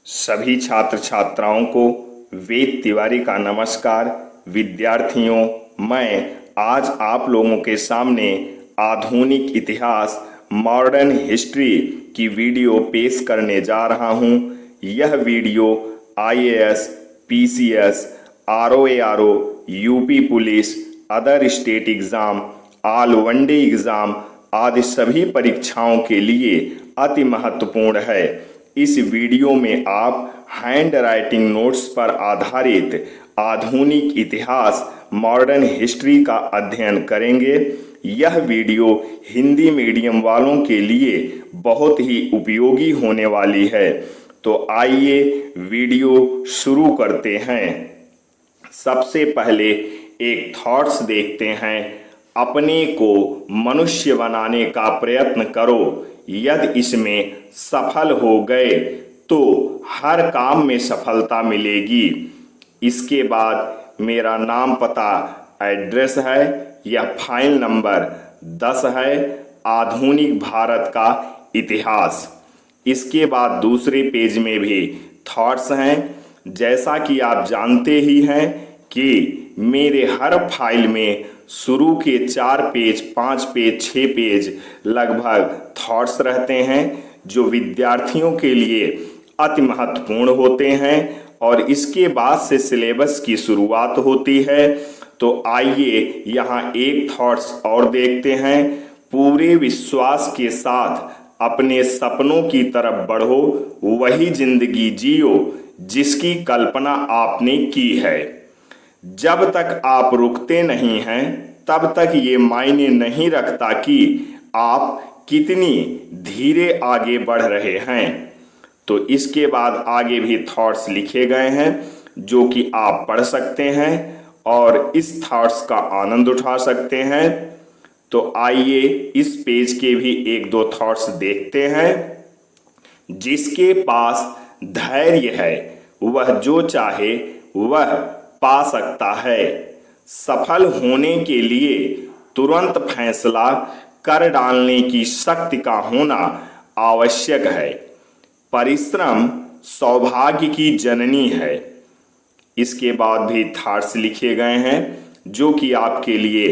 सभी छात्र छात्राओं को वेद तिवारी का नमस्कार। विद्यार्थियों, मैं आज आप लोगों के सामने आधुनिक इतिहास मॉडर्न हिस्ट्री की वीडियो पेश करने जा रहा हूं। यह video IAS, PCS, RO ARO, UP police, other state exam, all one day exam आदि सभी परीक्षाओं के लिए अति महत्वपूर्ण है। इस वीडियो में आप हैंड राइटिंग नोट्स पर आधारित आधुनिक इतिहास मॉडर्न हिस्ट्री का अध्ययन करेंगे। यह वीडियो हिंदी मीडियम वालों के लिए बहुत ही उपयोगी होने वाली है। तो आइए वीडियो शुरू करते हैं। सबसे पहले एक थॉट्स देखते हैं। अपने को मनुष्य बनाने का प्रयत्न करो। यदि इसमें सफल हो गए तो हर काम में सफलता मिलेगी। इसके बाद मेरा नाम, पता, एड्रेस है। यह फाइल नंबर 10 है, आधुनिक भारत का इतिहास। इसके बाद दूसरे पेज में भी थॉट्स हैं। जैसा कि आप जानते ही हैं कि मेरे हर फाइल में शुरू के 4 पेज, 5 पेज, 6 पेज लगभग थॉट्स रहते हैं जो विद्यार्थियों के लिए अति महत्वपूर्ण होते हैं और इसके बाद से सिलेबस की शुरुआत होती है। तो आइए यहाँ एक थॉट्स और देखते हैं। पूरे विश्वास के साथ अपने सपनों की तरफ बढ़ो, वही जिंदगी जियो जिसकी कल्पना आपने की है। जब तक आप रुकते नहीं हैं तब तक ये मायने नहीं रखता कि आप कितनी धीरे आगे बढ़ रहे हैं। तो इसके बाद आगे भी थॉट्स लिखे गए हैं जो कि आप पढ़ सकते हैं और इस थॉट्स का आनंद उठा सकते हैं। तो आइए इस पेज के भी एक दो थॉट्स देखते हैं। जिसके पास धैर्य है वह जो चाहे वह पा सकता है। सफल होने के लिए तुरंत फैसला कर डालने की शक्ति का होना आवश्यक है। परिश्रम सौभाग्य की जननी है। इसके बाद भी थॉट्स लिखे गए हैं जो कि आपके लिए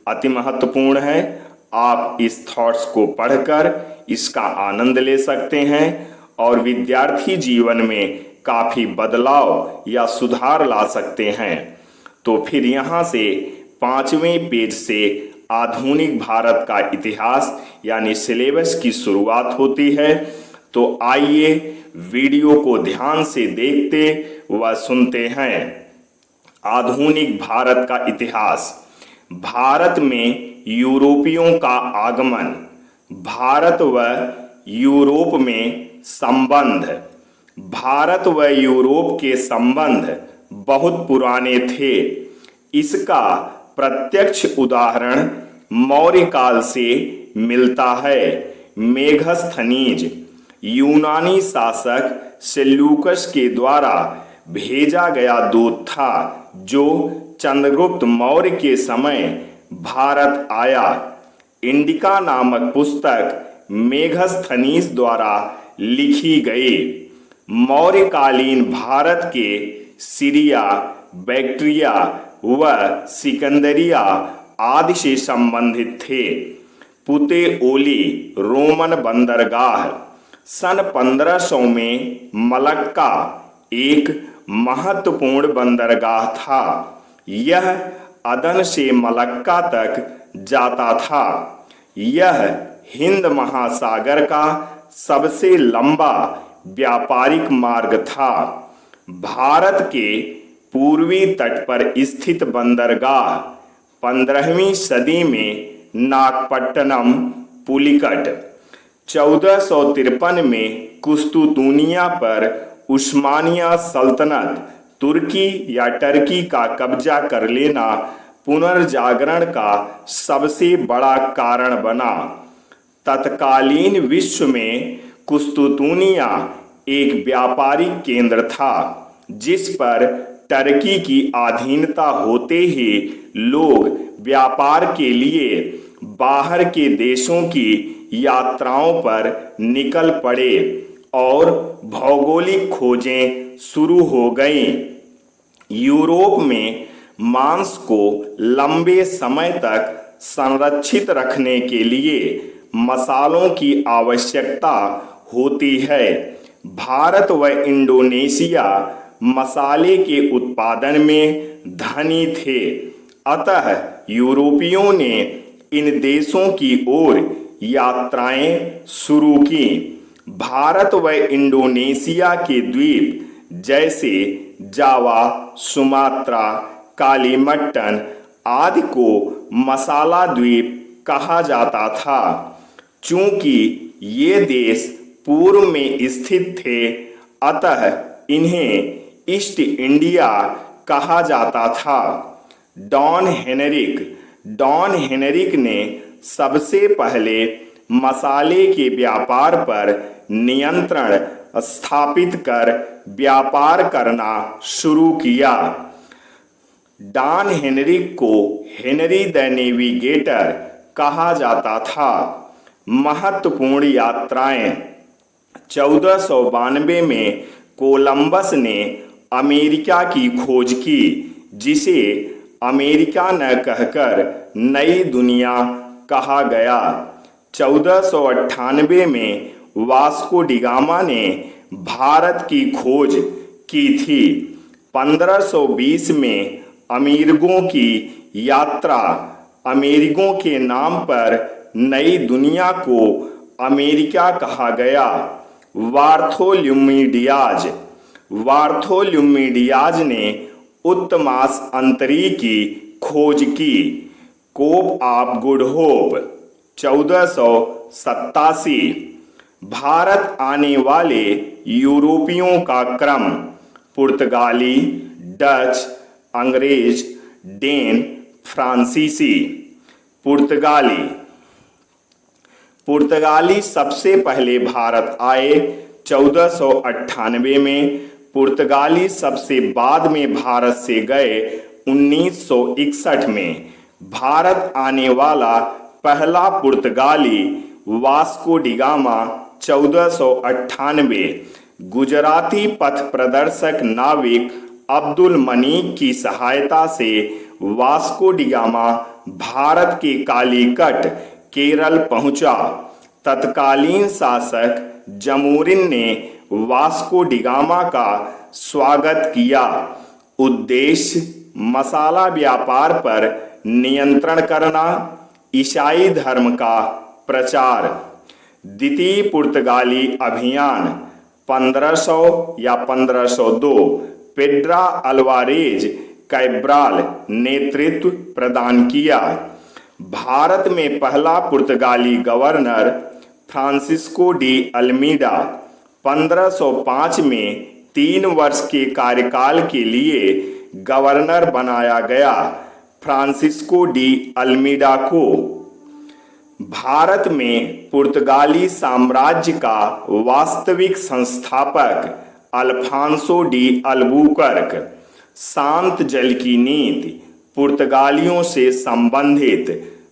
अति महत्वपूर्ण है। आप इस थॉट्स को पढ़कर इसका आनंद ले सकते हैं और विद्यार्थी जीवन में काफ़ी बदलाव या सुधार ला सकते हैं। तो फिर यहाँ से 5वें पेज से आधुनिक भारत का इतिहास यानी सिलेबस की शुरुआत होती है। तो आइए वीडियो को ध्यान से देखते व सुनते हैं। आधुनिक भारत का इतिहास। भारत में यूरोपियों का आगमन। भारत व यूरोप में संबंध। भारत व यूरोप के संबंध बहुत पुराने थे। इसका प्रत्यक्ष उदाहरण मौर्य काल से मिलता है। मेगस्थनीज यूनानी शासक सेल्यूकस के द्वारा भेजा गया दूत था जो चंद्रगुप्त मौर्य के समय भारत आया। इंडिका नामक पुस्तक मेगस्थनीज द्वारा लिखी गई। मौर्यकालीन भारत के सीरिया, बैक्ट्रिया व सिकंदरिया आदि से संबंधित थे। पुतेओली रोमन बंदरगाह। सन 1500 में मलक्का एक महत्वपूर्ण बंदरगाह था। यह अदन से मलक्का तक जाता था। यह हिंद महासागर का सबसे लंबा व्यापारिक मार्ग था। भारत के पूर्वी तट पर स्थित बंदरगाह 15वीं सदी में नागपट्टनम, पुलिकट। 1453 में कुस्तुतुनिया पर उस्मानिया सल्तनत तुर्की या टर्की का कब्जा कर लेना पुनर्जागरण का सबसे बड़ा कारण बना। तत्कालीन विश्व में कुस्तुतुनिया एक व्यापारिक केंद्र था जिस पर टर्की की अधीनता होते ही लोग व्यापार के लिए बाहर के देशों की यात्राओं पर निकल पड़े और भौगोलिक खोजें शुरू हो गईं। यूरोप में मांस को लंबे समय तक संरक्षित रखने के लिए मसालों की आवश्यकता होती है। भारत व इंडोनेशिया मसाले के उत्पादन में धनी थे, अतः यूरोपियों ने इन देशों की ओर यात्राएं शुरू की। भारत व इंडोनेशिया के द्वीप जैसे जावा, सुमात्रा, कालीमट्टन आदि को मसाला द्वीप कहा जाता था। चूंकि ये देश पूर्व में स्थित थे, अतः इन्हें ईस्ट इंडिया कहा जाता था। डॉन हेनरिक ने सबसे पहले मसाले के व्यापार पर नियंत्रण स्थापित कर व्यापार करना शुरू किया। डॉन हेनरिक को हेनरी द नेविगेटर कहा जाता था। महत्वपूर्ण यात्राएं 1492 में कोलंबस ने अमेरिका की खोज की, जिसे अमेरिका न कहकर नई दुनिया कहा गया। 1498 में वास्को डिगामा ने भारत की खोज की थी। 1520 में अमीरगों की यात्रा, अमेरिगों के नाम पर नई दुनिया को अमेरिका कहा गया। वार्थोल्यूमिडियाज ने उत्तमास अंतरी की खोज की। कोप ऑफ गुड होप 1487। भारत आने वाले यूरोपियों का क्रम पुर्तगाली, डच, अंग्रेज, डेन, फ्रांसीसी। पुर्तगाली सबसे पहले भारत आए 1498 में। पुर्तगाली सबसे बाद में भारत से गए 1961 में। भारत आने वाला पहला पुर्तगाली वास्को डिगामा 1498। गुजराती पथ प्रदर्शक नाविक अब्दुल मनीक की सहायता से वास्को डिगामा भारत के कालीकट केरल पहुंचा। तत्कालीन शासक जमोरिन ने वास्को डिगामा का स्वागत किया। उद्देश्य मसाला व्यापार पर नियंत्रण करना, ईसाई धर्म का प्रचार। द्वितीय पुर्तगाली अभियान 1500 या 1502 पेड्रा अल्वारेज कैब्राल नेतृत्व प्रदान किया। भारत में पहला पुर्तगाली गवर्नर फ्रांसिस्को डी अल्मीडा 1505 में 3 वर्ष के कार्यकाल के लिए गवर्नर बनाया गया। फ्रांसिस्को डी अल्मीडा को भारत में पुर्तगाली साम्राज्य का वास्तविक संस्थापक अल्फांसो डी अल्बुकर्क। शांत जल की नीति पुर्तगालियों से संबंधित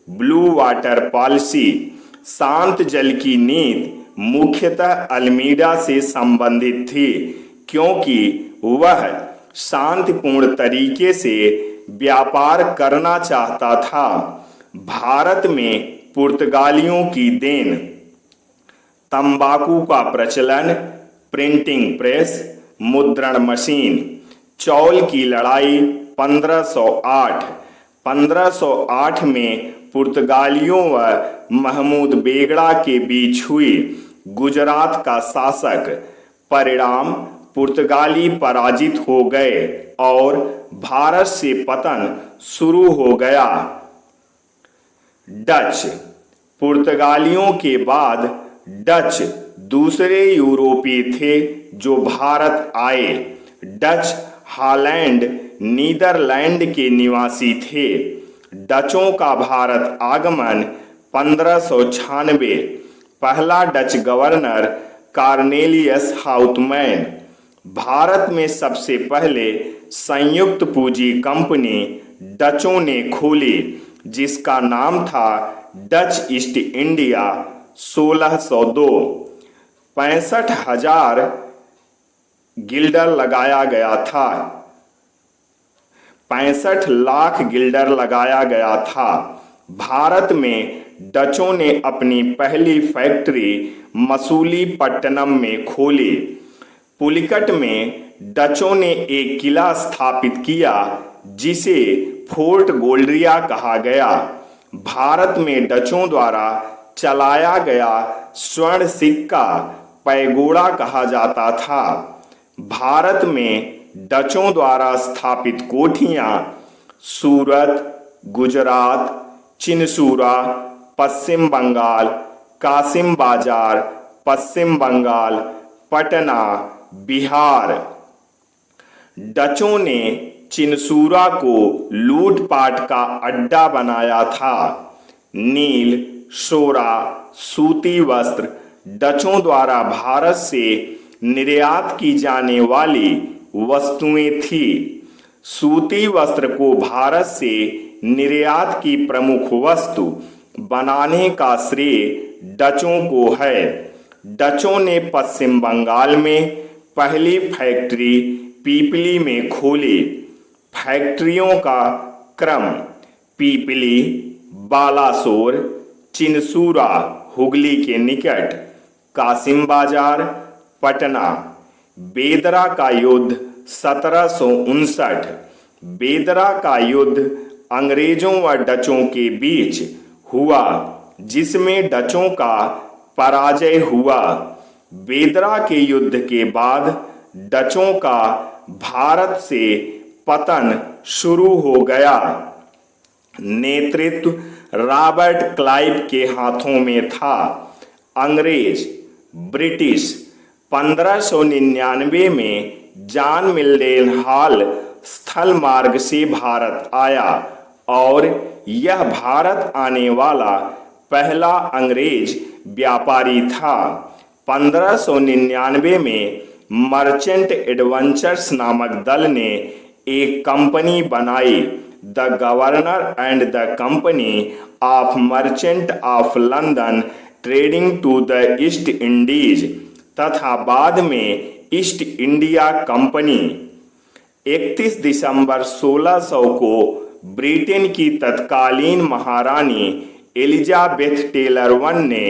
ब्लू वाटर पॉलिसी। शांत जल की नीति मुख्यतः अल्मीडा से संबंधित थी, क्योंकि वह शांतिपूर्ण तरीके से व्यापार करना चाहता था। भारत में पुर्तगालियों की देन तंबाकू का प्रचलन, प्रिंटिंग प्रेस, मुद्रण मशीन। चौल की लड़ाई 1508। 1508 में पुर्तगालियों व महमूद बेगड़ा के बीच हुई गुजरात का शासक। परिणाम पुर्तगाली पराजित हो गए और भारत से पतन शुरू हो गया। डच। पुर्तगालियों के बाद डच दूसरे यूरोपीय थे जो भारत आए। डच हॉलैंड, नीदरलैंड के निवासी थे। डचों का भारत आगमन 1596। पहला डच गवर्नर कार्नेलियस हाउतमैन। भारत में सबसे पहले संयुक्त पूंजी कंपनी डचों ने खोली, जिसका नाम था डच ईस्ट इंडिया 1602। 65,000 गिल्डर लगाया गया था। 65 लाख गिल्डर लगाया गया था। भारत में डचों ने अपनी पहली फैक्ट्री मसूलीपट्टनम में खोली। पुलिकट में डचों ने एक किला स्थापित किया जिसे फोर्ट गोल्ड्रिया कहा गया। भारत में डचों द्वारा चलाया गया स्वर्ण सिक्का पैगोडा कहा जाता था। भारत में डचों द्वारा स्थापित कोठियां सूरत, गुजरात, चिनसूरा, पश्चिम बंगाल, कासिम बाजार, पश्चिम बंगाल, पटना, बिहार। डचों ने चिनसूरा को लूटपाट का अड्डा बनाया था। नील, सोरा, सूती वस्त्र डचों द्वारा भारत से निर्यात की जाने वाली वस्तुएं थी। सूती वस्त्र को भारत से निर्यात की प्रमुख वस्तु बनाने का श्रेय डचों को है। डचों ने पश्चिम बंगाल में पहली फैक्ट्री पीपली में खोली। फैक्ट्रियों का क्रम पीपली, बालासोर, चिनसूरा हुगली के निकट, कासिम बाजार, पटना। बेदरा का युद्ध 1759। बेदरा का युद्ध अंग्रेजों व डचों के बीच हुआ जिसमें डचों का पराजय हुआ। बेदरा के युद्ध के बाद डचों का भारत से पतन शुरू हो गया। नेतृत्व रॉबर्ट क्लाइव के हाथों में था। अंग्रेज, ब्रिटिश 1599 में जॉन मिल्डन हॉल स्थल मार्ग से भारत आया और यह भारत आने वाला पहला अंग्रेज व्यापारी था। 1599 में मर्चेंट एडवेंचर्स नामक दल ने एक कंपनी बनाई, the governor and the company of merchant of London trading to the East Indies तथा बाद में ईस्ट इंडिया कंपनी। 31 दिसंबर 1600 को ब्रिटेन की तत्कालीन महारानी एलिजाबेथ टेलर वन ने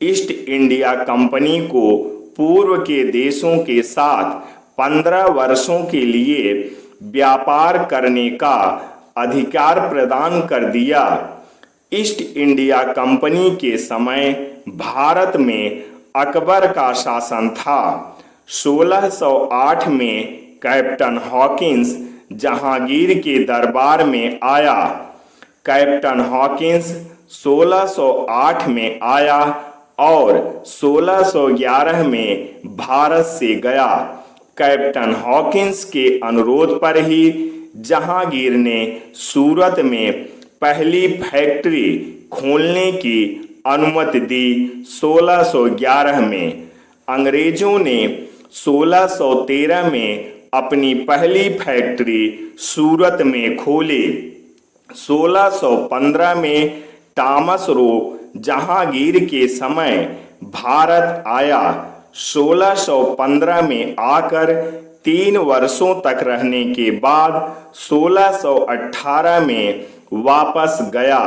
ईस्ट इंडिया कंपनी को पूर्व के देशों के साथ 15 वर्षों के लिए व्यापार करने का अधिकार प्रदान कर दिया। ईस्ट इंडिया कंपनी के समय भारत में अकबर का शासन था। 1608 में कैप्टन हॉकिंस जहांगीर के दरबार में आया। कैप्टन हॉकिंस 1608 में आया और 1611 में भारत से गया। कैप्टन हॉकिंस के अनुरोध पर ही जहांगीर ने सूरत में पहली फैक्ट्री खोलने की अनुमति दी। 1611 में अंग्रेजों ने 1613 में अपनी पहली फैक्ट्री सूरत में खोली। 1615 में टॉमस रो जहांगीर के समय भारत आया। 1615 में आकर 3 वर्षों तक रहने के बाद 1618 में वापस गया।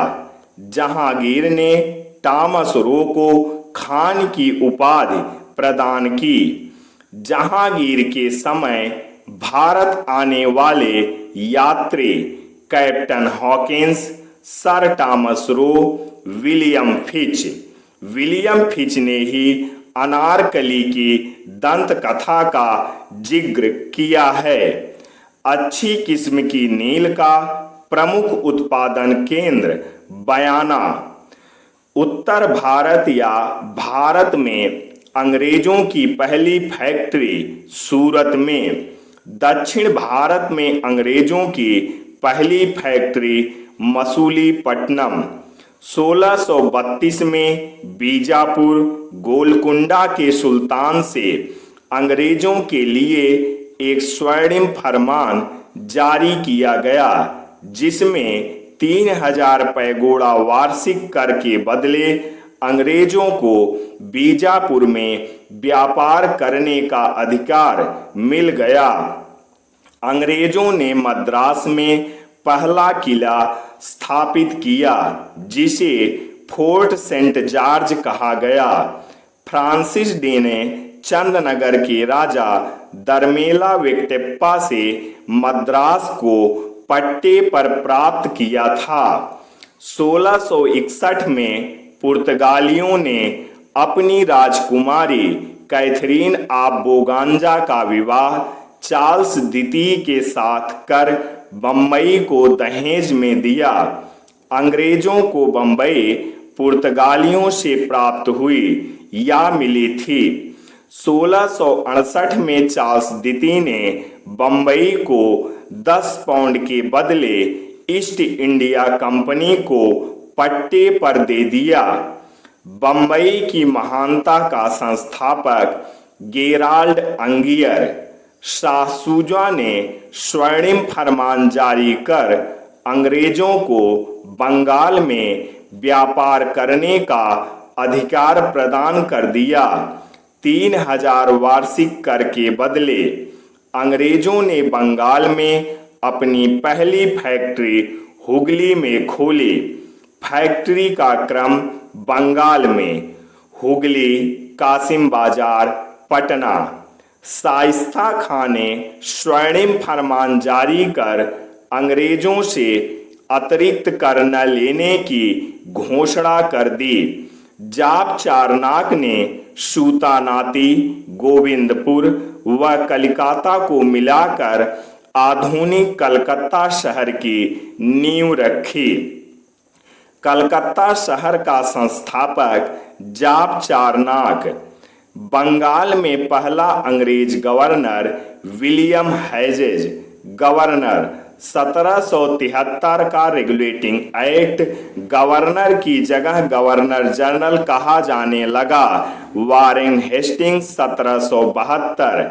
जहांगीर ने टॉमस रो को खान की उपाधि प्रदान की। जहांगीर के समय भारत आने वाले यात्री captain Hawkins, sir Thomas Roe, William Fitch. William Fitch ने ही अनारकली की दंत कथा का जिक्र किया है। अच्छी किस्म की नील का प्रमुख उत्पादन केंद्र बयाना। उत्तर भारत या भारत में अंग्रेजों की पहली फैक्ट्री सूरत में। दक्षिण भारत में अंग्रेजों की पहली फैक्ट्री मसूलीपट्टनम। 1632 में बीजापुर गोलकुंडा के सुल्तान से अंग्रेजों के लिए एक स्वर्णिम फरमान जारी किया गया जिसमें 3000 पैगोडा वार्षिक कर के बदले अंग्रेजों को बीजापुर में व्यापार करने का अधिकार मिल गया। अंग्रेजों ने मद्रास में पहला किला स्थापित किया जिसे फोर्ट सेंट जॉर्ज कहा गया। फ्रांसिस डे ने चंदनगर के राजा दरमेला वेंकटेप्पा से मद्रास को पट्टे पर प्राप्त किया था। 1661 में पुर्तगालियों ने अपनी राजकुमारी कैथरीन ऑफ बोगांजा का विवाह चार्ल्स द्वितीय के साथ कर बम्बई को दहेज में दिया। अंग्रेजों को बम्बई पुर्तगालियों से प्राप्त हुई या मिली थी। 1668 में चार्ल्स द्वितीय ने बम्बई को 10 पाउंड के बदले ईस्ट इंडिया कंपनी को पट्टे पर दे दिया। बम्बई की महानता का संस्थापक गेराल्ड अंगियर शाह सूजा ने स्वर्णिम फरमान जारी कर अंग्रेजों को बंगाल में व्यापार करने का अधिकार प्रदान कर दिया। 3000 वार्षिक कर के बदले अंग्रेजों ने बंगाल में अपनी पहली फैक्ट्री हुगली में खोली। फैक्ट्री का क्रम बंगाल में हुगली, कासिम बाजार, पटना। शाइस्ता खां ने स्वर्णिम फरमान जारी कर अंग्रेजों से अतिरिक्त कर न लेने की घोषणा कर दी। जाप चारनाक ने सूतानाती, गोविंदपुर व कलकत्ता को मिलाकर आधुनिक कलकत्ता शहर की नींव रखी। कलकत्ता शहर का संस्थापक जाप चारनाक। बंगाल में पहला अंग्रेज गवर्नर विलियम हेजेज गवर्नर। 1773 का रेगुलेटिंग एक्ट गवर्नर की जगह गवर्नर जनरल कहा जाने लगा। Warren Hastings 1772।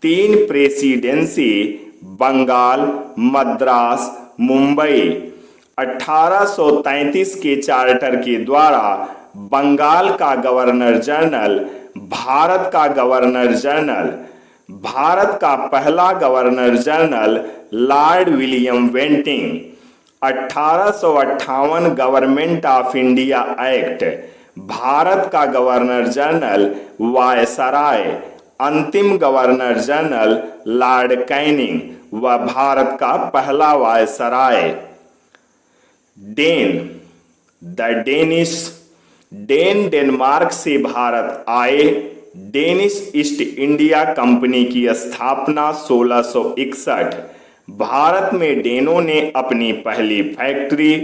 3 presidency Bengal, Madras, Mumbai. 1833 के चार्टर के द्वारा बंगाल का गवर्नर जनरल भारत का गवर्नर जनरल। भारत का पहला governor general Lord William Bentinck. 1858 Government of India Act. Bharat का गवर्नर जनरल वायसराय। अंतिम गवर्नर जनरल लॉर्ड कैनिंग व भारत का पहला viceroy. Dane the Danish. Dane Denmark से भारत आए। डेनिश ईस्ट इंडिया कंपनी की स्थापना 1661। भारत में डेनों ने अपनी पहली फैक्ट्री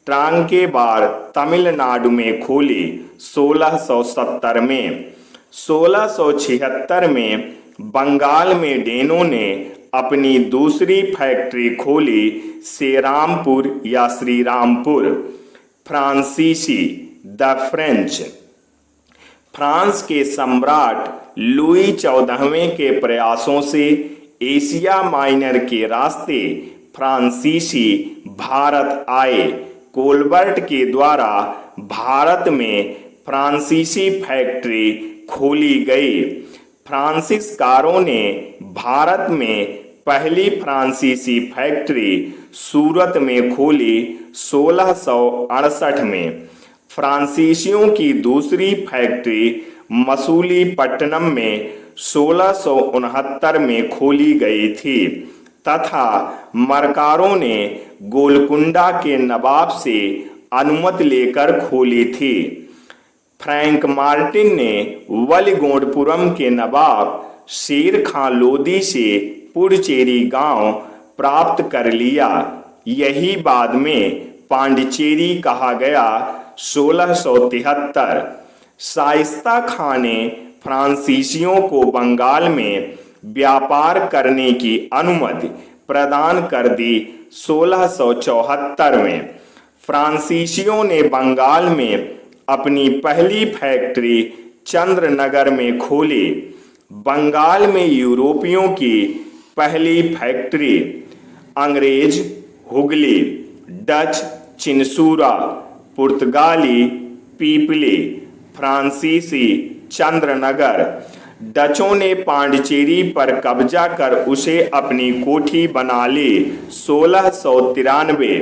ट्रांकेबार तमिलनाडु में खोली 1670 में। 1676 में बंगाल में डेनों ने अपनी दूसरी फैक्ट्री खोली श्रीरामपुर या श्रीरामपुर। फ्रांसीसी द फ्रेंच। फ्रांस के सम्राट लुई 14वें के प्रयासों से एशिया माइनर के रास्ते फ्रांसीसी भारत आए। कोलबर्ट के द्वारा भारत में फ्रांसीसी फैक्ट्री खोली गई। फ्रांसीसीकारों ने भारत में पहली फ्रांसीसी फैक्ट्री सूरत में खोली 1668 में। फ्रांसीसियों की दूसरी फैक्ट्री मसूलीपट्टनम में 1669 में खोली गई थी तथा मरकारों ने गोलकुंडा के नवाब से अनुमति लेकर खोली थी। फ्रैंक मार्टिन ने वलिगोंडपुरम के नवाब शेर खां लोदी से पुडचेरी गांव प्राप्त कर लिया। यही बाद में पांडिचेरी कहा गया। 1673 शाइस्ता खां ने फ्रांसीसियों को बंगाल में व्यापार करने की अनुमति प्रदान कर दी। 1674 में फ्रांसीसियों ने बंगाल में अपनी पहली फैक्ट्री चंद्रनगर में खोली। बंगाल में यूरोपियों की पहली फैक्ट्री। अंग्रेज हुगली, डच चिनसूरा, पुर्तगाली पीपली, फ्रांसीसी चंद्रनगर। डचों ने पांडिचेरी पर कब्जा कर उसे अपनी कोठी बना ली। 1693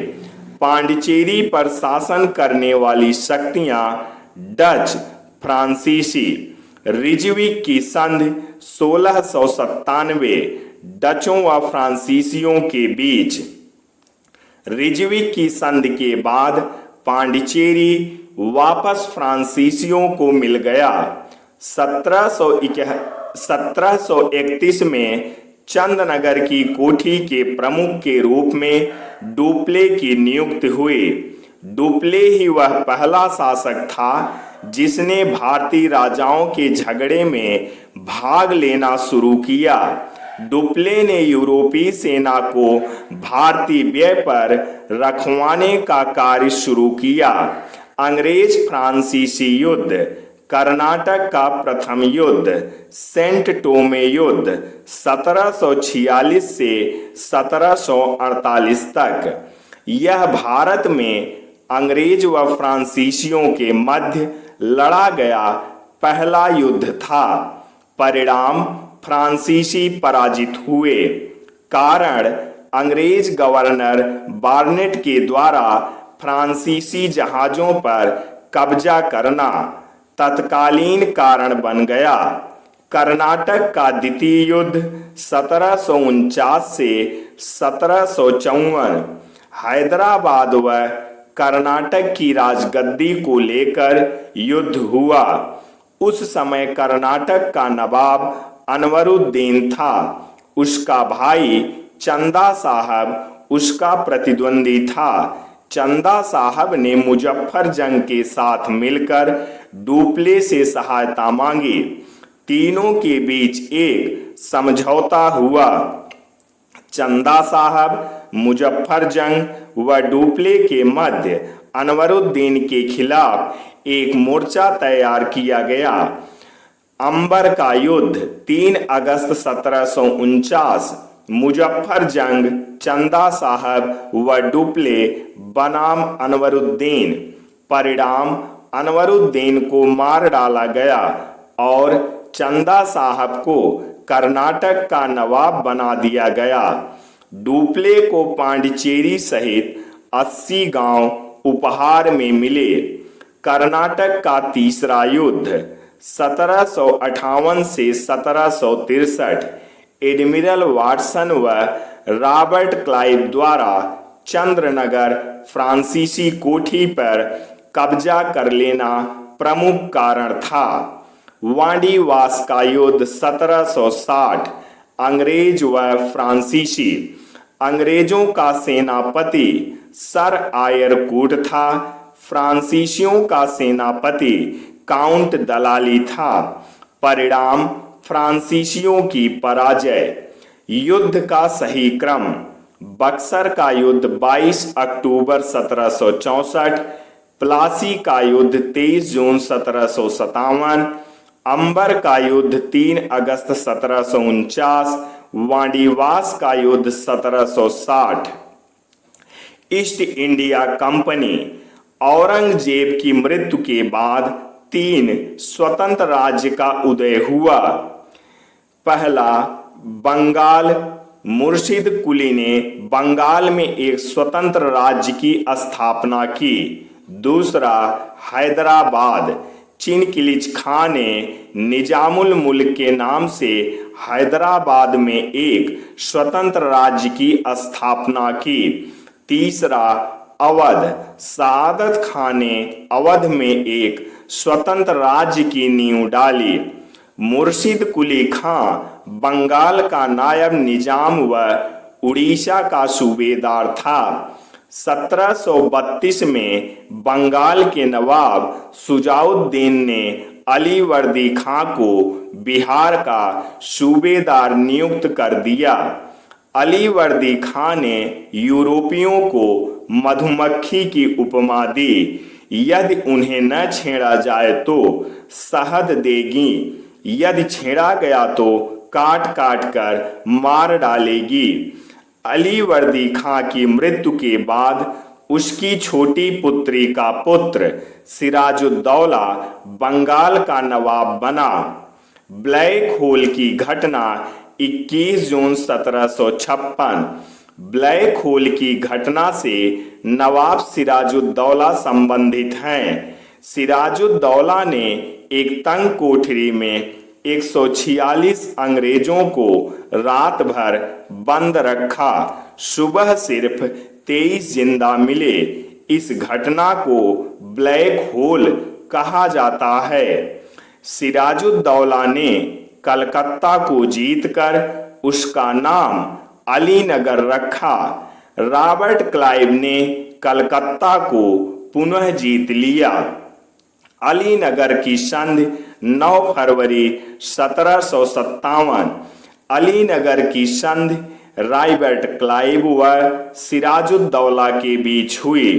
पांडिचेरी पर शासन करने वाली शक्तियां डच फ्रांसीसी। रिजविक की संधि 1697 डचों व फ्रांसीसियों के बीच। रिजविक की संधि के बाद पांडिचेरी वापस फ्रांसीसियों को मिल गया। 1731 में चंदनगर की कोठी के प्रमुख के रूप में डुप्ले की नियुक्ति हुई। डुप्ले ही वह पहला शासक था जिसने भारतीय राजाओं के झगड़े में भाग लेना शुरू किया। डुप्ले ने यूरोपीय सेना को भारतीय व्यय पर रखवाने का कार्य शुरू किया। अंग्रेज फ्रांसीसी युद्ध, कर्नाटक का प्रथम युद्ध, सेंट टोमे युद्ध 1746 से 1748 तक, यह भारत में अंग्रेज व फ्रांसीसियों के मध्य लड़ा गया पहला युद्ध था। परिणाम फ्रांसीसी पराजित हुए। कारण अंग्रेज गवर्नर बार्नेट के द्वारा फ्रांसीसी जहाजों पर कब्जा करना तत्कालीन कारण बन गया। कर्नाटक का द्वितीय युद्ध 1749 से 1754 हैदराबाद व कर्नाटक की राजगद्दी को लेकर युद्ध हुआ। उस समय कर्नाटक का नवाब अनवरुद्दीन था। उसका भाई चंदा साहब उसका प्रतिद्वंदी था। चंदा साहब ने मुजफ्फर जंग के साथ मिलकर डुप्ले से सहायता मांगी। तीनों के बीच एक समझौता हुआ। चंदा साहब, मुजफ्फर जंग व डुप्ले के मध्य अनवरुद्दीन के खिलाफ एक मोर्चा तैयार किया गया। अंबर का युद्ध 3 अगस्त 1749। मुजफ्फर जंग, चंदा साहब व डुप्ले बनाम अनवरुद्दीन। परिणाम अनवरुद्दीन को मार डाला गया और चंदा साहब को कर्नाटक का नवाब बना दिया गया। डुप्ले को पांडिचेरी सहित 80 गांव उपहार में मिले। कर्नाटक का तीसरा युद्ध 1758 से 1763 एडमिरल वाटसन व रॉबर्ट क्लाइव द्वारा चंद्रनगर फ्रांसीसी कोठी पर कब्जा कर लेना प्रमुख कारण था। वांडीवास का युद्ध 1760 अंग्रेज व फ्रांसीसी। अंग्रेजों का सेनापति सर आयरकूट था। फ्रांसीसियों का सेनापति काउंट दलाली था। परिणाम फ्रांसीसियों की पराजय। युद्ध का सही क्रम। बक्सर का युद्ध 22 अक्टूबर 1764, प्लासी का युद्ध 23 जून 1757, अंबर का युद्ध 3 अगस्त 1749, वांडीवास का युद्ध 1760। East India company. औरंगजेब की मृत्यु के बाद 3 स्वतंत्र राज्य का उदय हुआ। पहला, बंगाल। मुर्शिद कुली ने बंगाल में एक स्वतंत्र राज्य की स्थापना की। दूसरा, हैदराबाद। चिनकिलिच खां ने निजामुल मुल्क के नाम से हैदराबाद में एक स्वतंत्र राज्य की स्थापना की। तीसरा, अवध। सआदत खां ने अवध में एक स्वतंत्र राज्य की नींव डाली। मुर्शिद कुली खां बंगाल का नायब निजाम व उड़ीसा का सूबेदार था। 1732 में बंगाल के नवाब सुजाउद्दीन ने अली वर्दी खां को बिहार का सूबेदार नियुक्त कर दिया। अली वर्दी खां ने यूरोपियों को मधुमक्खी की उपमा दी। यदि उन्हें न छेड़ा जाए तो शहद देगी, यदि छेड़ा गया तो काट काट कर मार डालेगी। अली वर्दी खां की मृत्यु के बाद उसकी छोटी पुत्री का पुत्र सिराजुद्दौला बंगाल का नवाब बना। ब्लैक होल की घटना 21 जून 1756। ब्लैक होल की घटना से नवाब सिराजुद्दौला संबंधित हैं। सिराजुद्दौला ने एक तंग कोठरी में 146 अंग्रेजों को रात भर बंद रखा। सुबह सिर्फ 23 जिंदा मिले। इस घटना को ब्लैक होल कहा जाता है। सिराजुद्दौला ने कलकत्ता को जीतकर उसका नाम अलीनगर रखा। रॉबर्ट क्लाइव ने कलकत्ता को पुनः जीत लिया। अलीनगर की संधि 9 फरवरी 1757। अलीनगर की संधि रॉबर्ट क्लाइव व सिराजुद्दौला के बीच हुई।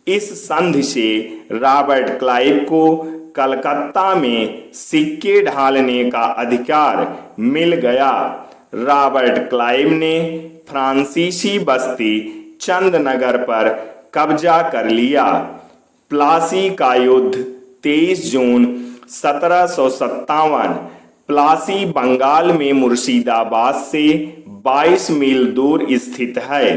इस संधि से रॉबर्ट क्लाइव को कलकत्ता में सिक्के ढालने का अधिकार मिल गया। रॉबर्ट क्लाइव ने फ्रांसीसी बस्ती चंदनगर पर कब्जा कर लिया। प्लासी का युद्ध 23 जून 1757। प्लासी बंगाल में मुर्शिदाबाद से 22 मील दूर स्थित है।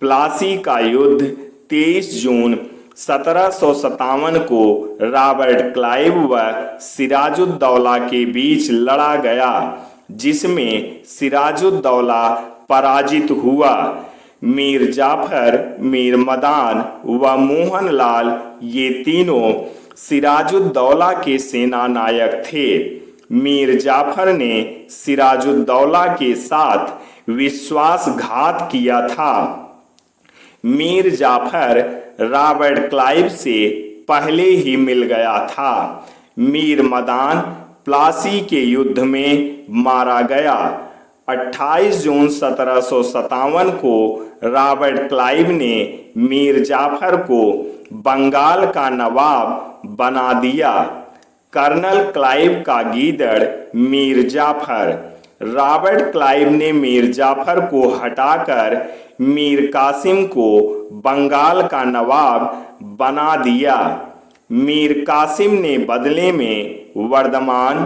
प्लासी का युद्ध 23 जून 1757 को रॉबर्ट क्लाइव व सिराजुद्दौला के बीच लड़ा गया, जिसमें सिराजुद्दौला पराजित हुआ। मीर जाफर, मीर मदान व मोहनलाल ये तीनों सिराजुद्दौला के सेना नायक थे। मीर जाफर ने सिराजुद्दौला के साथ विश्वासघात किया था। मीर जाफर रॉबर्ट क्लाइव से पहले ही मिल गया था। मीर मदान प्लासी के युद्ध में मारा गया। 28 जून 1757 को रॉबर्ट क्लाइव ने मीर जाफर को बंगाल का नवाब बना दिया। कर्नल क्लाइव का गीदड़ मीर जाफर। रॉबर्ट क्लाइव ने मीर जाफर को हटाकर मीर कासिम को बंगाल का नवाब बना दिया। मीर कासिम ने बदले में वर्धमान,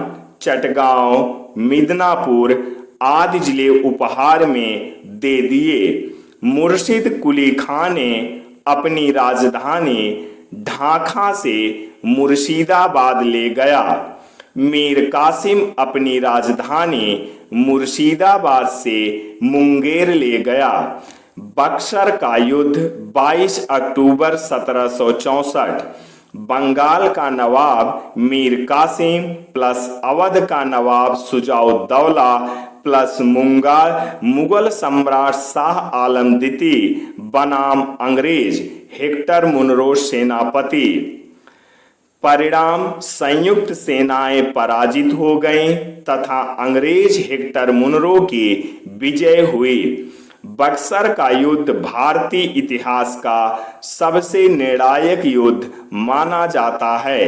चटगांव, मिदनापुर आदि जिले उपहार में दे दिए। मुर्शिद कुली खां ने अपनी राजधानी ढाका से मुर्शिदाबाद ले गया। मीर कासिम अपनी राजधानी मुर्शिदाबाद से मुंगेर ले गया। बक्सर का युद्ध 22 अक्टूबर 1764। बंगाल का नवाब मीर कासिम प्लस अवध का नवाब शुजाउद्दौला प्लस मुगल सम्राट शाह आलम द्वितीय बनाम अंग्रेज हेक्टर मुनरो सेनापति। परिणाम, संयुक्त सेनाएं पराजित हो गईं तथा अंग्रेज हेक्टर मुनरो की विजय हुई। बक्सर का युद्ध भारतीय इतिहास का सबसे निर्णायक युद्ध माना जाता है।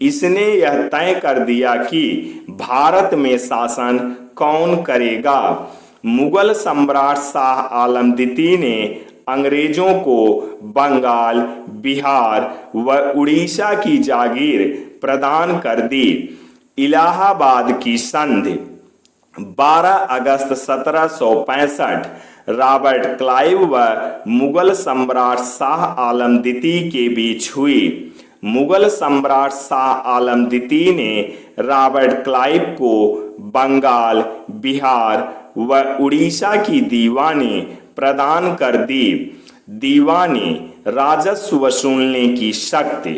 इसने यह तय कर दिया कि भारत में शासन कौन करेगा। मुगल सम्राट शाह आलम द्वितीय ने अंग्रेजों को बंगाल, बिहार व उड़ीसा की जागीर प्रदान कर दी। इलाहाबाद की संधि 12 अगस्त 1765 रॉबर्ट क्लाइव व मुगल सम्राट शाह आलम द्वितीय के बीच हुई। मुगल सम्राट शाह आलम द्वितीय ने रॉबर्ट क्लाइव को बंगाल, बिहार व उड़ीसा की दीवानी प्रदान कर दी। दीवानी राजस्व वसूलने की शक्ति।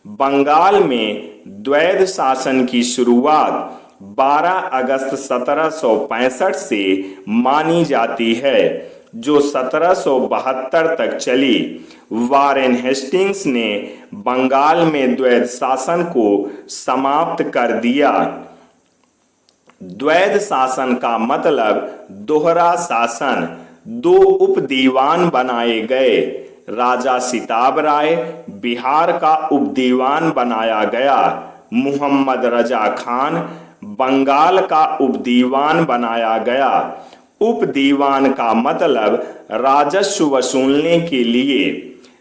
बंगाल में द्वैध शासन की शुरुआत 12 अगस्त 1765 से मानी जाती है, जो 1772 तक चली। वारेन हेस्टिंग्स ने बंगाल में द्वैध शासन को समाप्त कर दिया। द्वैध शासन का मतलब दोहरा शासन। 2 उपदीवान बनाए गए। राजा सिताब राय बिहार का उपदीवान बनाया गया। मुहम्मद रजा खान बंगाल का उपदीवान बनाया गया। उपदीवान का मतलब राजस्व वसूलने के लिए।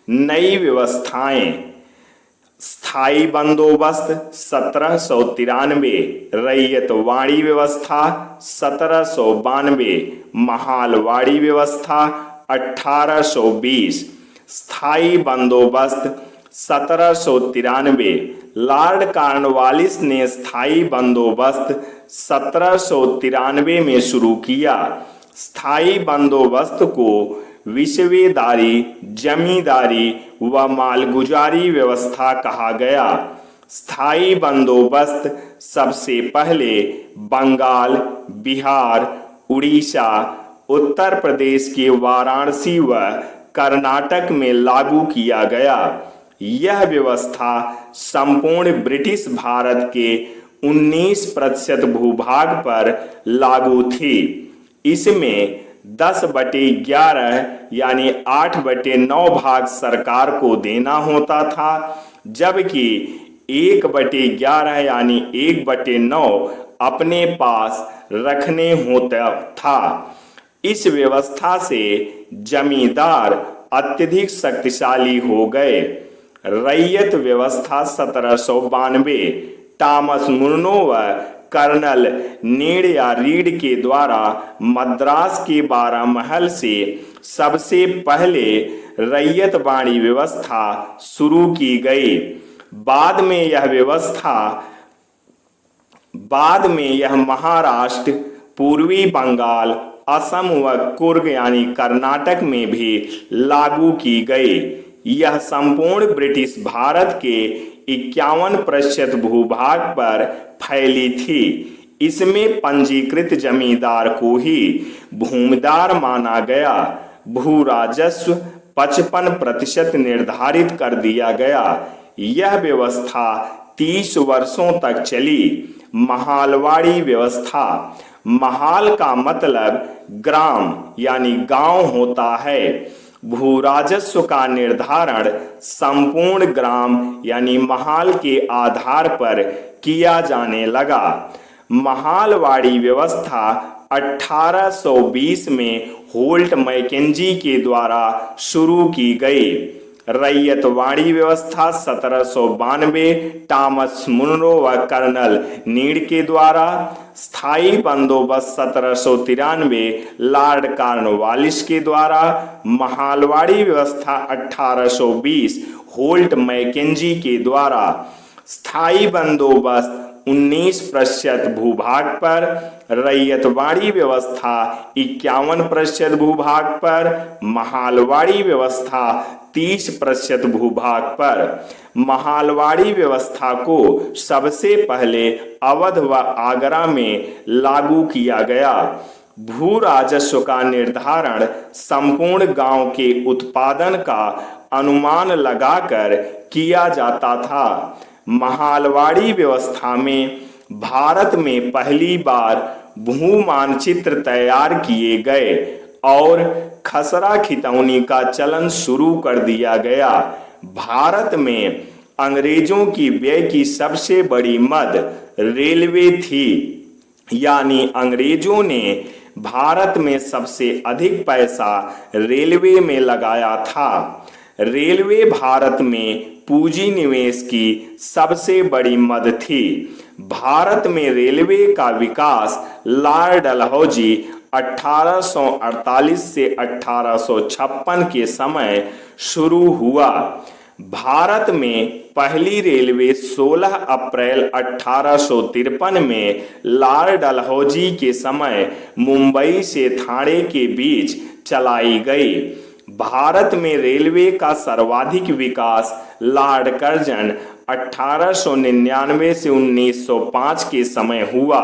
नई व्यवस्थाएं। स्थायी बंदोबस्त 1793, रैयतवाड़ी व्यवस्था 1792, महालवाड़ी व्यवस्था 1820। स्थायी बंदोबस्त 1793। लॉर्ड कॉर्नवालिस ने स्थायी बंदोबस्त 1793 में शुरू किया। स्थायी बंदोबस्त को विशवेदारी, जमींदारी व मालगुजारी व्यवस्था कहा गया। स्थायी बंदोबस्त सबसे पहले बंगाल, बिहार, उड़ीसा, उत्तर प्रदेश के वाराणसी व कर्नाटक में लागू किया गया। यह व्यवस्था संपूर्ण ब्रिटिश भारत के 19% भूभाग पर लागू थी। इसमें 10/11 यानी 8/9 भाग सरकार को देना होता था, जबकि 1/11 यानी 1/9 अपने पास रखने होता था। इस व्यवस्था से जमींदार अत्यधिक शक्तिशाली हो गए। रैयत व्यवस्था 1792, टॉमस मुर्नो व कर्नल नीड या रीड के द्वारा मद्रास के 12 महल से सबसे पहले रैयतवाड़ी व्यवस्था शुरू की गई। बाद में यह महाराष्ट्र, पूर्वी बंगाल, असम व कुर्ग यानी कर्नाटक में भी लागू की गई। यह संपूर्ण ब्रिटिश भारत के 51% भूभाग पर फैली थी। इसमें पंजीकृत जमींदार को ही भूमिदार माना गया। भू राजस्व 55% निर्धारित कर दिया गया। यह व्यवस्था 30 वर्षों तक चली। महालवाड़ी व्यवस्था। महाल का मतलब ग्राम यानी गांव होता है। भू राजस्व का निर्धारण संपूर्ण ग्राम यानी महाल के आधार पर किया जाने लगा। महालवाड़ी व्यवस्था 1820 में होल्ट मैकेंजी के द्वारा शुरू की गई। रैयतवाड़ी व्यवस्था 1792, टॉमस मुनरो व कर्नल नीड के द्वारा। स्थायी बंदोबस्त 1793, लॉर्ड कॉर्नवालिस के द्वारा। महालवाड़ी व्यवस्था 1820, होल्ट मैकेंजी के द्वारा। स्थायी बंदोबस्त 19% भूभाग पर। रैयतवाड़ी व्यवस्था 51% भूभाग पर। महालवाड़ी व्यवस्था 30% भूभाग पर। महालवाड़ी व्यवस्था को सबसे पहले अवध व आगरा में लागू किया गया। भू राजस्व का निर्धारण संपूर्ण गांव के उत्पादन का अनुमान लगाकर किया जाता था। महालवाड़ी व्यवस्था में भारत में पहली बार भू मानचित्र तैयार किए गए और खसरा खितौनी का चलन शुरू कर दिया गया। भारत में अंग्रेजों की व्यय की सबसे बड़ी मद रेलवे थी, यानी अंग्रेजों ने भारत में सबसे अधिक पैसा रेलवे में लगाया था। रेलवे भारत में पूंजी निवेश की सबसे बड़ी मद थी। भारत में रेलवे का विकास लॉर्ड डलहौजी 1848 से 1856 के समय शुरू हुआ। भारत में पहली रेलवे 16 अप्रैल 1853 में लॉर्ड डलहौजी के समय मुंबई से ठाणे के बीच चलाई गई। भारत में रेलवे का सर्वाधिक विकास लॉर्ड कर्जन 1899 से 1905 के समय हुआ।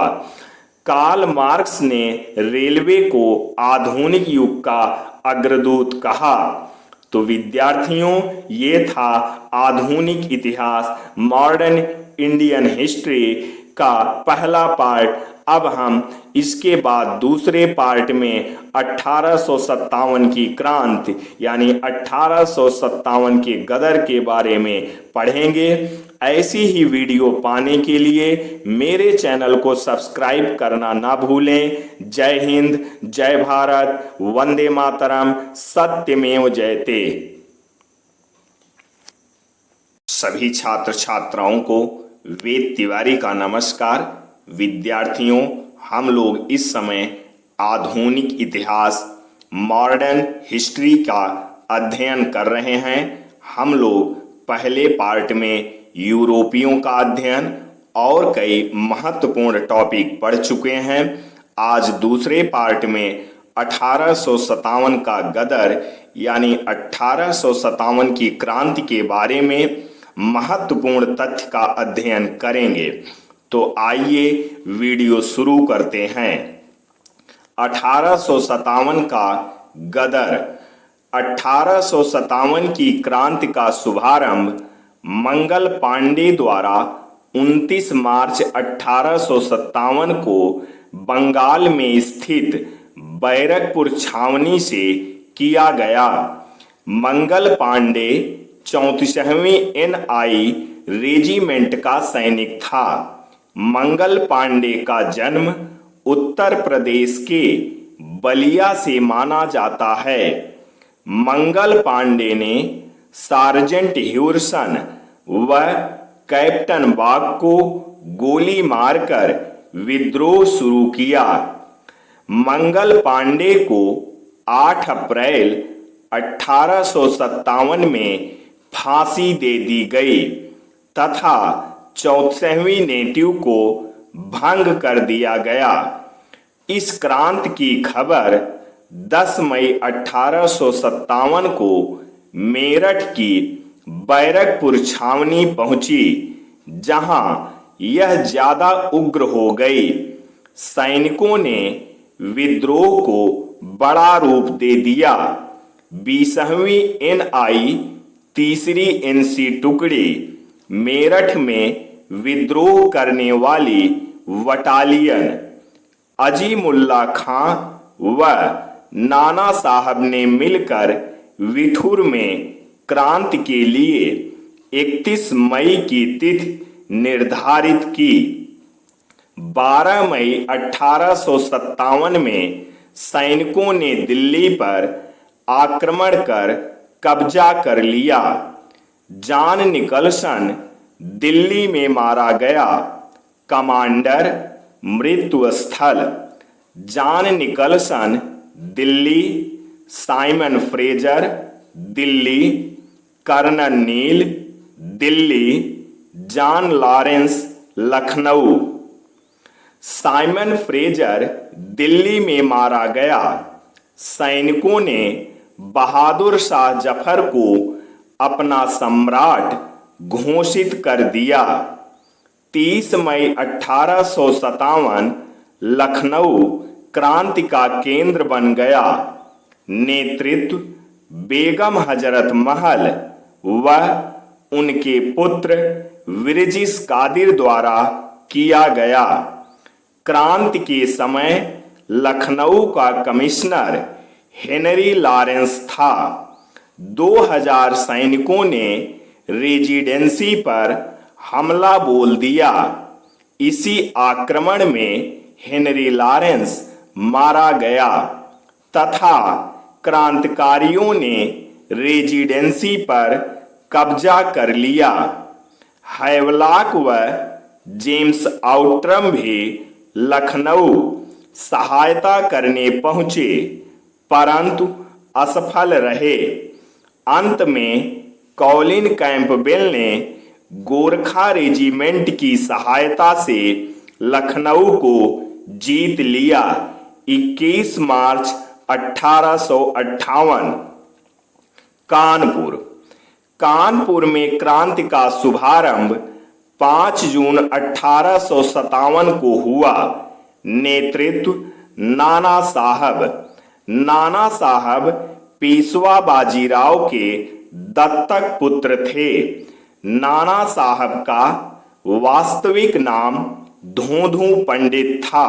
कार्ल मार्क्स ने रेलवे को आधुनिक युग का अग्रदूत कहा। तो विद्यार्थियों, ये था आधुनिक इतिहास, मॉडर्न इंडियन हिस्ट्री का पहला पार्ट। अब हम इसके बाद दूसरे पार्ट में 1857 की क्रांति यानी 1857 के गदर के बारे में पढ़ेंगे। ऐसी ही वीडियो पाने के लिए मेरे चैनल को सब्सक्राइब करना ना भूलें। जय हिंद, जय भारत, वंदे मातरम, सत्यमेव जयते। सभी छात्र छात्राओं को वेद तिवारी का नमस्कार। विद्यार्थियों, हम लोग इस समय आधुनिक इतिहास मॉडर्न हिस्ट्री का अध्ययन कर रहे हैं। हम लोग पहले पार्ट में यूरोपियों का अध्ययन और कई महत्वपूर्ण टॉपिक पढ़ चुके हैं। आज दूसरे पार्ट में 1857 का गदर यानी 1857 की क्रांति के बारे में महत्वपूर्ण तथ्य का अध्ययन करेंगे। तो आइए वीडियो शुरू करते हैं। 1857 का गदर। 1857 की क्रांति का शुभारंभ मंगल पांडे द्वारा 29 मार्च 1857 को बंगाल में स्थित बैरकपुर छावनी से किया गया। मंगल पांडे 34वीं NI रेजिमेंट का सैनिक था। मंगल पांडे का जन्म उत्तर प्रदेश के बलिया से माना जाता है। मंगल पांडे ने सार्जेंट ह्यूरसन व कैप्टन बाग को गोली मारकर विद्रोह शुरू किया। मंगल पांडे को 8 अप्रैल 1857 में फांसी दे दी गई तथा 34वीं नेटिव को भंग कर दिया गया। इस क्रांति की खबर 10 मई 1857 को मेरठ की बैरकपुर छावनी पहुंची, जहां यह ज्यादा उग्र हो गई। सैनिकों ने विद्रोह को बड़ा रूप दे दिया। 20वीं NI तीसरी NC टुकड़ी मेरठ में विद्रोह करने वाली बटालियन अजीमुल्ला खां व नाना साहब ने मिलकर विठूर में क्रांति के लिए 31 मई की तिथि निर्धारित की। 12 मई 1857 में सैनिकों ने दिल्ली पर आक्रमण कर कब्जा कर लिया। जॉन निकलसन दिल्ली में मारा गया। कमांडर मृत्यु स्थल John Nicholson Delhi, Simon Fraser Delhi, colonel Neill Delhi, John Lawrence Lucknow. Simon Fraser Delhi में मारा गया। सैनिकों ने बहादुर शाह जफर को अपना सम्राट घोषित कर दिया। 30 मई 1857 लखनऊ क्रांति का केंद्र बन गया। नेतृत्व बेगम हजरत महल व उनके पुत्र विरजिस कादिर द्वारा किया गया। क्रांति के समय लखनऊ का कमिश्नर हेनरी लॉरेंस था। 2000 सैनिकों ने रेजिडेंसी पर हमला बोल दिया। इसी आक्रमण में हेनरी लॉरेंस मारा गया तथा क्रांतिकारियों ने रेजिडेंसी पर कब्जा कर लिया। हैवलॉक व जेम्स आउट्रम भी लखनऊ सहायता करने पहुंचे, परंतु असफल रहे। अंत में कॉलिन कैंपबेल ने गोरखा रेजिमेंट की सहायता से लखनऊ को जीत लिया। 21 मार्च 1858। कानपुर। कानपुर में क्रांति का शुभारंभ 5 जून 1857 को हुआ। नेतृत्व नाना साहब। नाना साहब पेशवा बाजीराव के दत्तक पुत्र थे। नाना साहब का वास्तविक नाम धोधू पंडित था।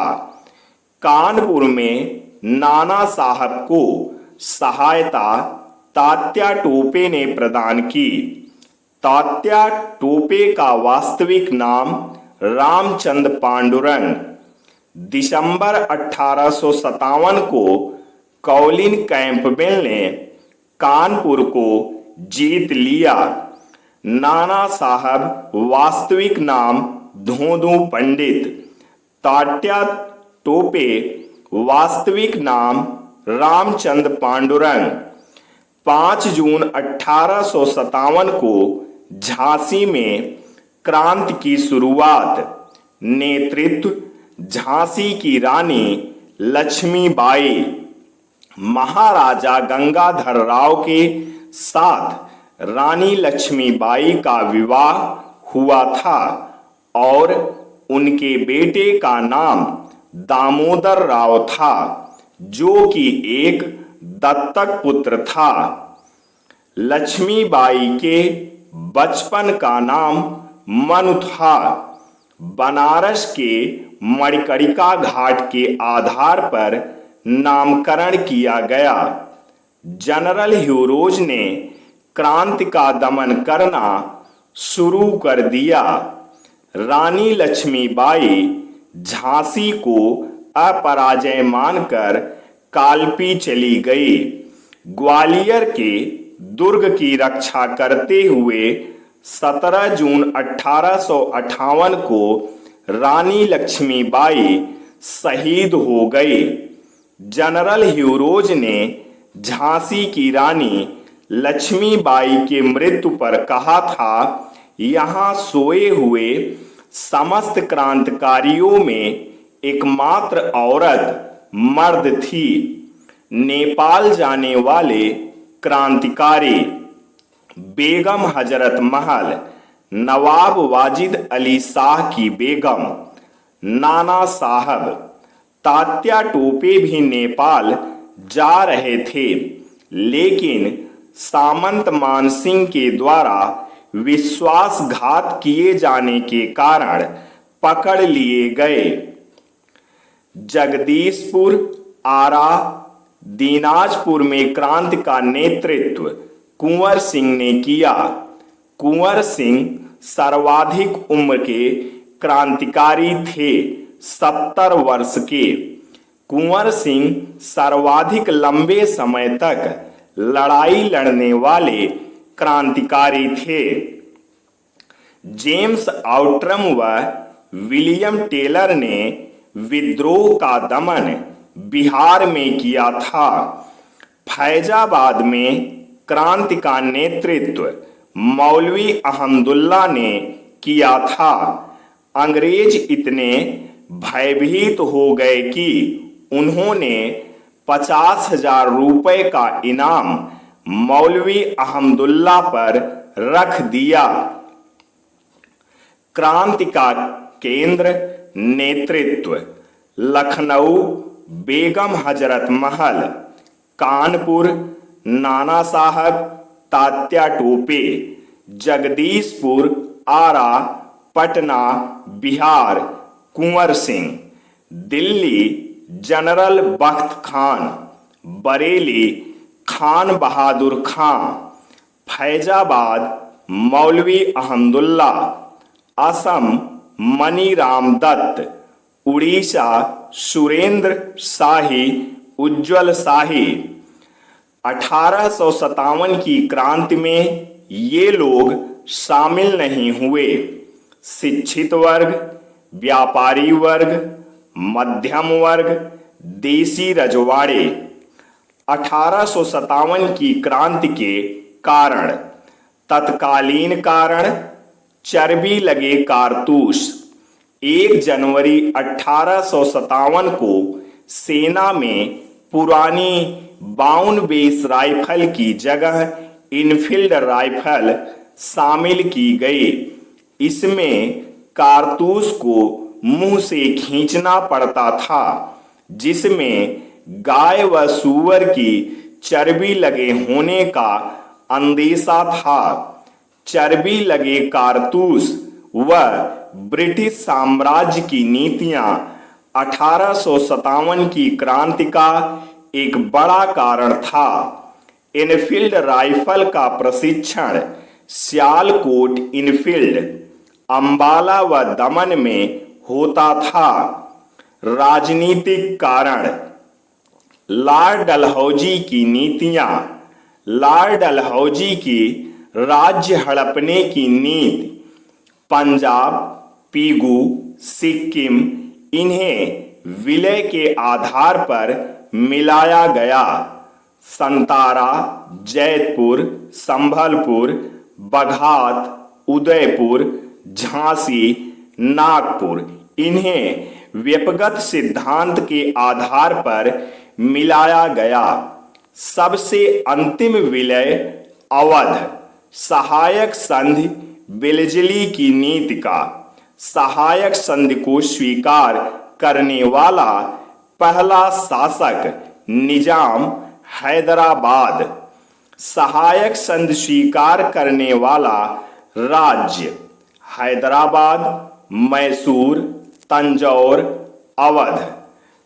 कानपुर में नाना साहब को सहायता तात्या टोपे ने प्रदान की। तात्या टोपे का वास्तविक नाम रामचंद्र पांडुरंग। दिसंबर 1857 को कॉलिन कैंपबेल ने कानपुर को जीत लिया। नाना साहब वास्तविक नाम धोंदू पंडित। तात्या टोपे वास्तविक नाम रामचंद्र पांडुरंग। 5 जून 1857 को झांसी में क्रांति की शुरुआत। नेतृत्व झांसी की रानी लक्ष्मीबाई। महाराजा गंगाधर राव के साथ रानी लक्ष्मीबाई का विवाह हुआ था और उनके बेटे का नाम दामोदर राव था, जो कि एक दत्तक पुत्र था। लक्ष्मीबाई के बचपन का नाम मनु था। बनारस के मणिकर्णिका घाट के आधार पर नामकरण किया गया। जनरल ह्यूरोज ने क्रांति का दमन करना शुरू कर दिया। रानी लक्ष्मीबाई झांसी को अपराजय मानकर कालपी चली गई। ग्वालियर के दुर्ग की रक्षा करते हुए 17 जून 1858 को रानी लक्ष्मीबाई शहीद हो गई। जनरल ह्यूरोज ने झांसी की रानी लक्ष्मीबाई के मृत्यु पर कहा था, यहाँ सोए हुए समस्त क्रांतिकारियों में एकमात्र औरत मर्द थी। नेपाल जाने वाले क्रांतिकारी बेगम हजरत महल, नवाब वाजिद अली शाह की बेगम, नाना साहब। तात्या टोपे भी नेपाल जा रहे थे, लेकिन सामंत मानसिंह के द्वारा विश्वासघात किए जाने के कारण पकड़ लिए गए। जगदीशपुर, आरा, दीनाजपुर में क्रांति का नेतृत्व कुंवर सिंह ने किया। कुंवर सिंह सर्वाधिक उम्र के क्रांतिकारी थे, 70 वर्ष के। कुंवर सिंह सर्वाधिक लंबे समय तक लड़ाई लड़ने वाले क्रांतिकारी थे। जेम्स आउट्रम व विलियम टेलर ने विद्रोह का दमन बिहार में किया था। फैजाबाद में क्रांति का नेतृत्व मौलवी अहमदुल्ला ने किया था। अंग्रेज इतने भयभीत हो गए कि उन्होंने 50,000 रुपए का इनाम मौलवी अहमदुल्ला पर रख दिया। क्रांति का केंद्र नेतृत्व लखनऊ बेगम हजरत महल, कानपुर नाना साहब, तात्या टोपे, जगदीशपुर, आरा, पटना बिहार कुंवर सिंह, दिल्ली जनरल बख्त खान, बरेली खान बहादुर खां, फैजाबाद मौलवी अहमदुल्ला, असम मनीराम दत्त, उड़ीसा सुरेंद्र शाही, उज्जवल शाही। 1857 की क्रांति में ये लोग शामिल नहीं हुए। शिक्षित वर्ग, व्यापारी वर्ग, मध्यम वर्ग, देसी रजवाड़े। 1857 की क्रांति के कारण। तत्कालीन कारण चर्बी लगे कारतूस। 1 जनवरी 1857 को सेना में पुरानी 52 बेस राइफल की जगह इनफील्ड राइफल शामिल की गई। इसमें कारतूस को मुंह से खींचना पड़ता था, जिसमें गाय व सूअर की चर्बी लगे होने का अंदेशा था। चर्बी लगे कारतूस व ब्रिटिश साम्राज्य की नीतियां 1857 की क्रांति का एक बड़ा कारण था। इनफील्ड राइफल का प्रशिक्षण सियालकोट इनफील्ड, अंबाला व दमन में होता था। राजनीतिक कारण। लॉर्ड डलहौजी की नीतियां। लॉर्ड डलहौजी की राज्य हड़पने की नीति, पंजाब, पीगू, सिक्किम, इन्हें विलय के आधार पर मिलाया गया। संतारा, जैतपुर, संभलपुर, बघात, उदयपुर, झांसी, नागपुर, इन्हें व्यक्तिगत सिद्धांत के आधार पर मिलाया गया। सबसे अंतिम विलय अवध सहायक संधि बेलजली की नीति का सहायक संधि को स्वीकार करने वाला पहला शासक निजाम हैदराबाद, सहायक संधि स्वीकार करने वाला राज्य हैदराबाद, मैसूर, तंजौर, अवध।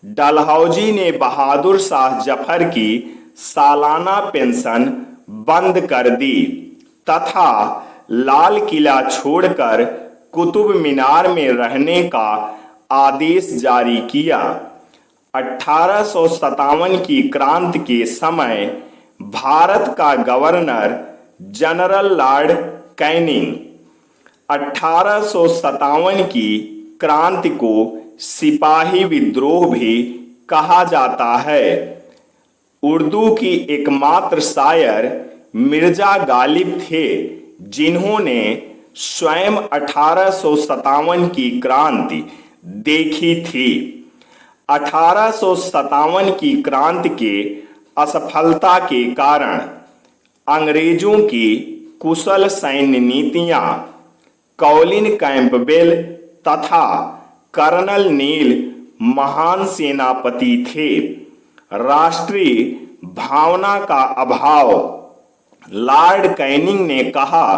डलहौजी ने बहादुर शाह जफर की सालाना पेंशन बंद कर दी तथा लाल किला छोड़कर कुतुब मीनार में रहने का आदेश जारी किया। 1857 की क्रांति के समय भारत का गवर्नर जनरल लॉर्ड कैनिंग 1857 की क्रांति को सिपाही विद्रोह भी कहा जाता है। उर्दू की एकमात्र शायर मिर्जा गालिब थे जिन्होंने स्वयं 1857 की क्रांति देखी थी। 1857 की क्रांति के असफलता के कारण अंग्रेजों की कुशल सैन्य नीतियां, कॉलिन कैंपबेल तथा कर्नल नील महान सेनापति थे। राष्ट्रीय भावना का अभाव। लॉर्ड कैनिंग ने कहा,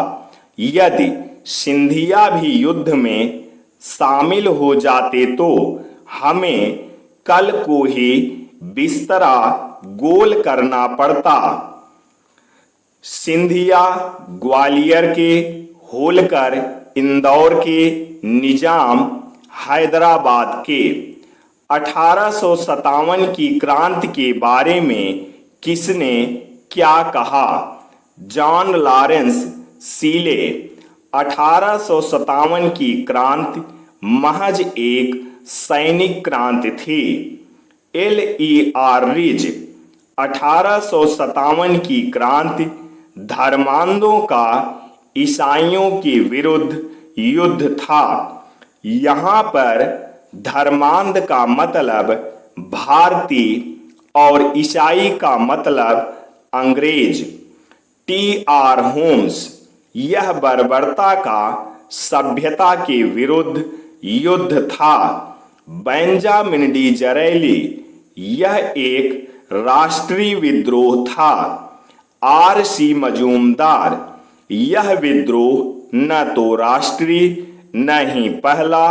यदि सिंधिया भी युद्ध में शामिल हो जाते तो हमें कल को ही बिस्तरा गोल करना पड़ता। सिंधिया ग्वालियर के, होलकर इंदौर के, निजाम हैदराबाद के। 1857 की क्रांति के बारे में किसने क्या कहा? John Lawrence सीले। 1857 की क्रांति महज एक सैनिक क्रांति थी। L.E.R. रिज। 1857 की क्रांति धर्मांधों का ईसाइयों के विरुद्ध युद्ध था। यहाँ पर धर्मांध का मतलब भारतीय और ईसाई का मतलब अंग्रेज। T.R. होम्स। यह बर्बरता का सभ्यता के विरुद्ध युद्ध था। Benjamin Disraeli. यह एक राष्ट्रीय विद्रोह था। R.C. मजूमदार। यह विद्रोह न तो राष्ट्रीय, न ही पहला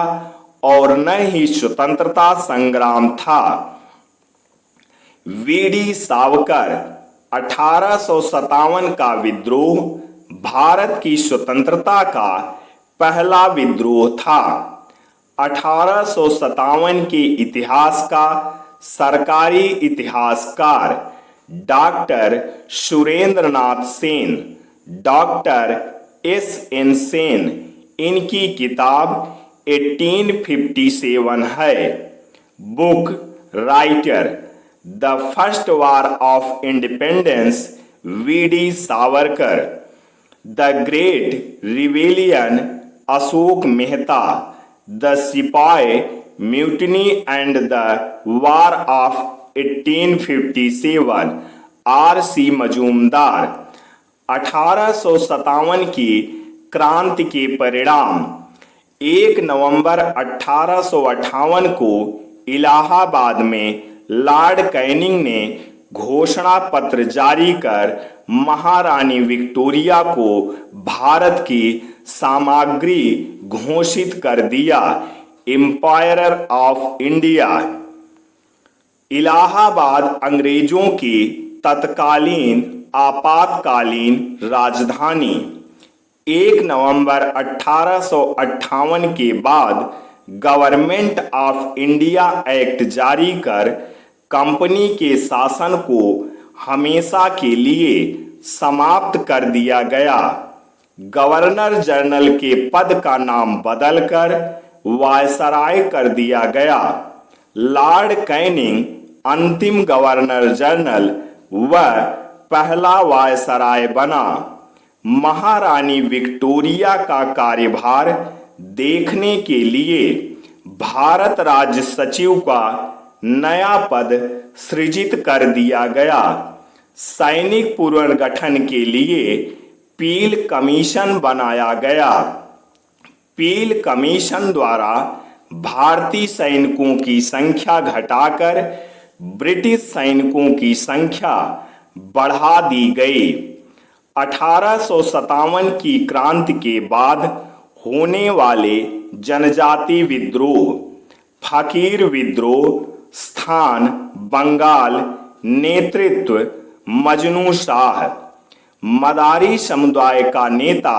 और न ही स्वतंत्रता संग्राम था। V.D. सावरकर। 1857 का विद्रोह भारत की स्वतंत्रता का पहला विद्रोह था। 1857 के इतिहास का सरकारी इतिहासकार doctor Surendranath Sen, doctor S.N. Sen, इनकी किताब 1857 है। Book writer the first war of independence V.D. Savarkar. The great rebellion Ashok Mehta. The sipahi mutiny and the war of 1857 R.C. Majumdar. 1857 की क्रांति के परिणाम। 1 नवंबर 1858 को इलाहाबाद में लॉर्ड कैनिंग ने घोषणा पत्र जारी कर महारानी विक्टोरिया को भारत की सामग्री घोषित कर दिया। Empire of India. इलाहाबाद अंग्रेजों की तत्कालीन आपातकालीन राजधानी। 1 नवंबर 1858 के बाद गवर्नमेंट ऑफ इंडिया एक्ट जारी कर कंपनी के शासन को हमेशा के लिए समाप्त कर दिया गया। गवर्नर जनरल के पद का नाम बदलकर वायसराय कर दिया गया। लॉर्ड कैनिंग अंतिम गवर्नर जनरल व पहला वायसराय बना। महारानी विक्टोरिया का कार्यभार देखने के लिए भारत राज्य सचिव का नया पद सृजित कर दिया गया। सैनिक पुनर्गठन के लिए पील कमीशन बनाया गया। पील कमीशन द्वारा भारतीय सैनिकों की संख्या घटाकर ब्रिटिश सैनिकों की संख्या बढ़ा दी गई। 1857 की क्रांति के बाद होने वाले जनजाति विद्रोह, फकीर विद्रोह, स्थान बंगाल, नेतृत्व मजनू शाह। मदारी समुदाय का नेता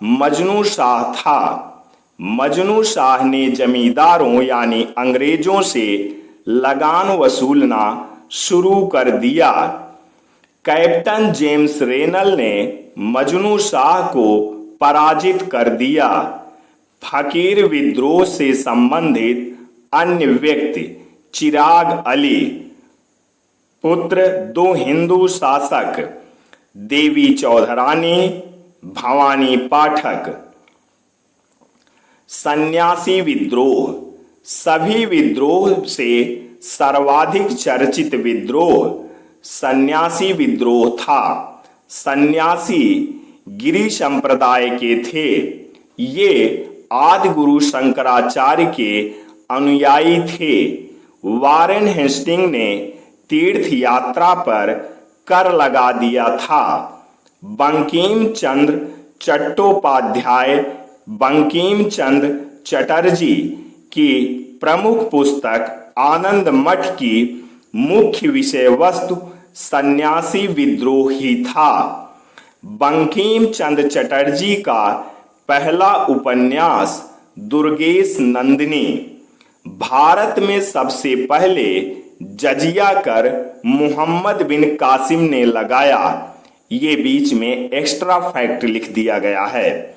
मजनू शाह था। मजनू शाह ने जमींदारों यानी अंग्रेजों से लगान वसूलना शुरू कर दिया। कैप्टन जेम्स रेनल ने मजनू शाह को पराजित कर दिया। फकीर विद्रोह से संबंधित अन्य व्यक्ति चिराग अली, पुत्र दो हिंदू शासक देवी चौधरानी, भवानी पाठक। सन्यासी विद्रोह, सभी विद्रोह से सर्वाधिक चर्चित विद्रोह सन्यासी विद्रोह था। सन्यासी गिरि संप्रदाय के थे। ये आदि गुरु शंकराचार्य के अनुयायी थे। वारेन हेस्टिंग ने तीर्थ यात्रा पर कर लगा दिया था। बंकिम चंद्र चट्टोपाध्याय बंकिम चंद्र चटर्जी की प्रमुख पुस्तक आनंद मठ की मुख्य विषय वस्तु सन्यासी विद्रोह ही था। बंकिम चंद्र चटर्जी का पहला उपन्यास दुर्गेश नंदिनी भारत में सबसे पहले जजिया कर मोहम्मद बिन कासिम ने लगाया। ये बीच में एक्स्ट्रा फैक्ट लिख दिया गया है।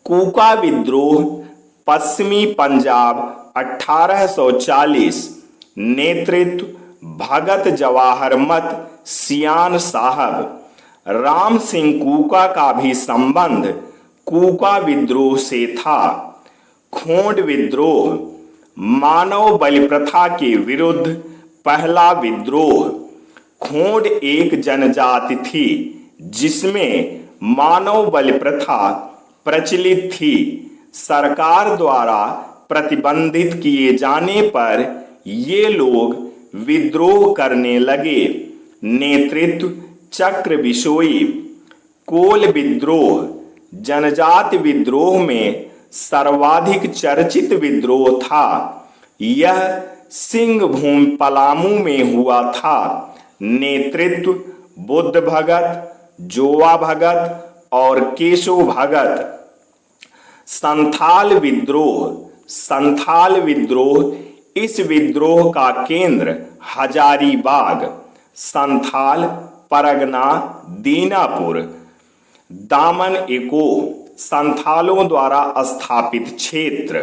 कूका विद्रोह पश्चिमी पंजाब 1840, नेतृत्व भगत जवाहर मत सियान साहब। राम सिंह कूका का भी संबंध कूका विद्रोह से था। खोंड विद्रोह, मानव बलि प्रथा के विरुद्ध पहला विद्रोह। खोंड एक जनजाति थी जिसमें मानव बलि प्रथा प्रचलित थी। सरकार द्वारा प्रतिबंधित किए जाने पर ये लोग विद्रोह करने लगे। नेतृत्व चक्र बिशोई। कोल विद्रोह, जनजाति विद्रोह में सर्वाधिक चर्चित विद्रोह था। यह सिंहभूम पलामू में हुआ था। नेतृत्व बुद्ध भगत, जोवा भगत और केशव भगत। संथाल विद्रोह, संथाल विद्रोह इस विद्रोह का केंद्र हजारीबाग, संथाल परगना दीनापुर। दामन इको, संथालों द्वारा स्थापित क्षेत्र।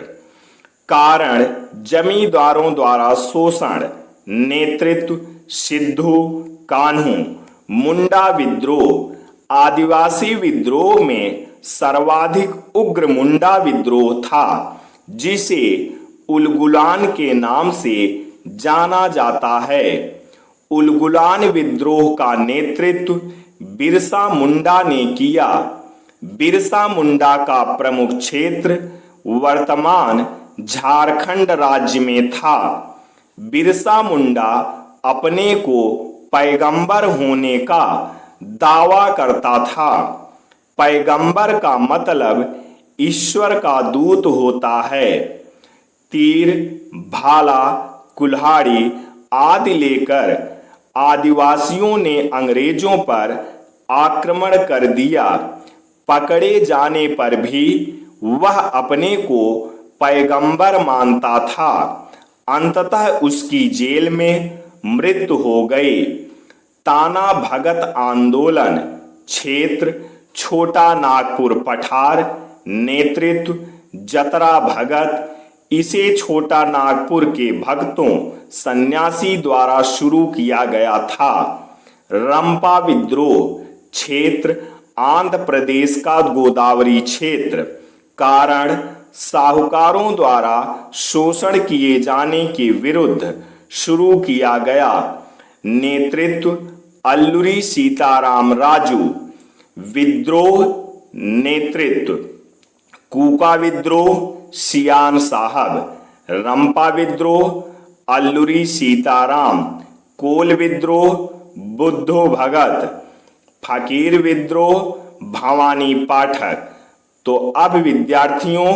कारण जमींदारों द्वारा शोषण। नेतृत्व सिद्धू कान्हू। मुंडा विद्रोह, आदिवासी विद्रोह में सर्वाधिक उग्र मुंडा विद्रोह था जिसे उलगुलान के नाम से जाना जाता है। उलगुलान विद्रोह का नेतृत्व बिरसा मुंडा ने किया। बिरसा मुंडा का प्रमुख क्षेत्र वर्तमान झारखंड राज्य में था। बिरसा मुंडा अपने को पैगंबर होने का दावा करता था। पैगंबर का मतलब ईश्वर का दूत होता है। तीर, भाला, कुल्हाड़ी आदि लेकर आदिवासियों ने अंग्रेजों पर आक्रमण कर दिया। पकड़े जाने पर भी वह अपने को पैगंबर मानता था। अंततः उसकी जेल में मृत्यु हो गई। ताना भगत आंदोलन, क्षेत्र छोटा नागपुर पठार, नेतृत्व जतरा भगत। इसे छोटा नागपुर के भक्तों सन्यासी द्वारा शुरू किया गया था। रंपा विद्रोह, क्षेत्र आंध्र प्रदेश का गोदावरी क्षेत्र। कारण साहूकारों द्वारा शोषण किए जाने के विरुद्ध शुरू किया गया। नेतृत्व अल्लूरी सीताराम राजू। विद्रोह नेतृत्व कूका विद्रोह सियान साहब। रंपा विद्रोह अल्लूरी सीताराम। कोल विद्रोह बुद्धो भगत। फकीर विद्रोह भवानी पाठक। तो अब विद्यार्थियों,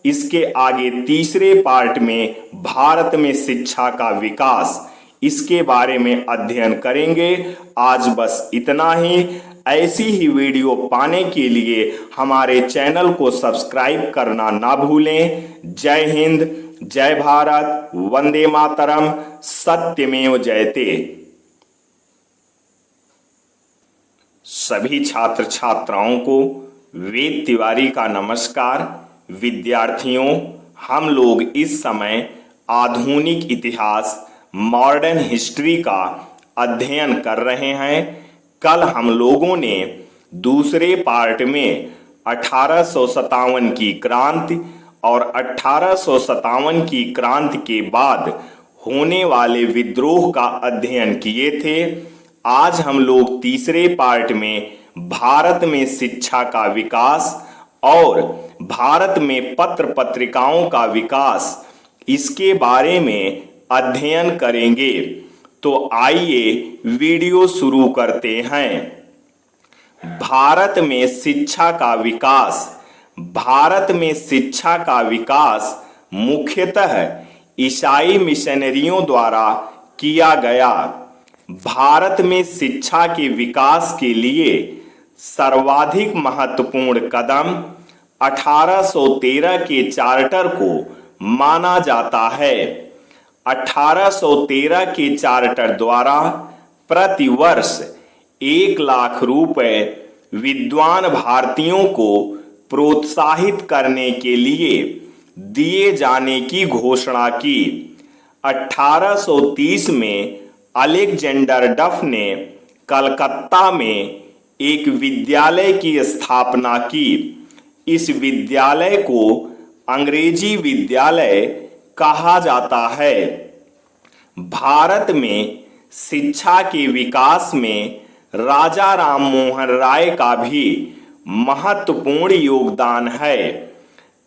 इसके आगे तीसरे पार्ट में भारत में शिक्षा का विकास, इसके बारे में अध्ययन करेंगे। आज बस इतना ही। ऐसी ही वीडियो पाने के लिए हमारे चैनल को सब्सक्राइब करना ना भूलें। जय हिंद, जय भारत, वंदे मातरम, सत्यमेव जयते। सभी छात्र छात्राओं को वेद तिवारी का नमस्कार। विद्यार्थियों, हम लोग इस समय आधुनिक इतिहास, मॉडर्न हिस्ट्री का अध्ययन कर रहे हैं। कल हम लोगों ने दूसरे पार्ट में 1857 की क्रांति और 1857 की क्रांति के बाद होने वाले विद्रोह का अध्ययन किए थे। आज हम लोग तीसरे पार्ट में भारत में शिक्षा का विकास और भारत में पत्र पत्रिकाओं का विकास, इसके बारे में अध्ययन करेंगे। तो आइए वीडियो शुरू करते हैं। भारत में शिक्षा का विकास। भारत में शिक्षा का विकास मुख्यतः ईसाई मिशनरियों द्वारा किया गया। भारत में शिक्षा के विकास के लिए सर्वाधिक महत्वपूर्ण कदम 1813 के चार्टर को माना जाता है। 1813 के चार्टर द्वारा प्रतिवर्ष 1 लाख रुपए विद्वान भारतीयों को प्रोत्साहित करने के लिए दिए जाने की घोषणा की। 1830 में अलेक्जेंडर डफ ने कलकत्ता में एक विद्यालय की स्थापना की। इस विद्यालय को अंग्रेजी विद्यालय कहा जाता है। भारत में शिक्षा के विकास में राजा राममोहन राय का भी महत्वपूर्ण योगदान है।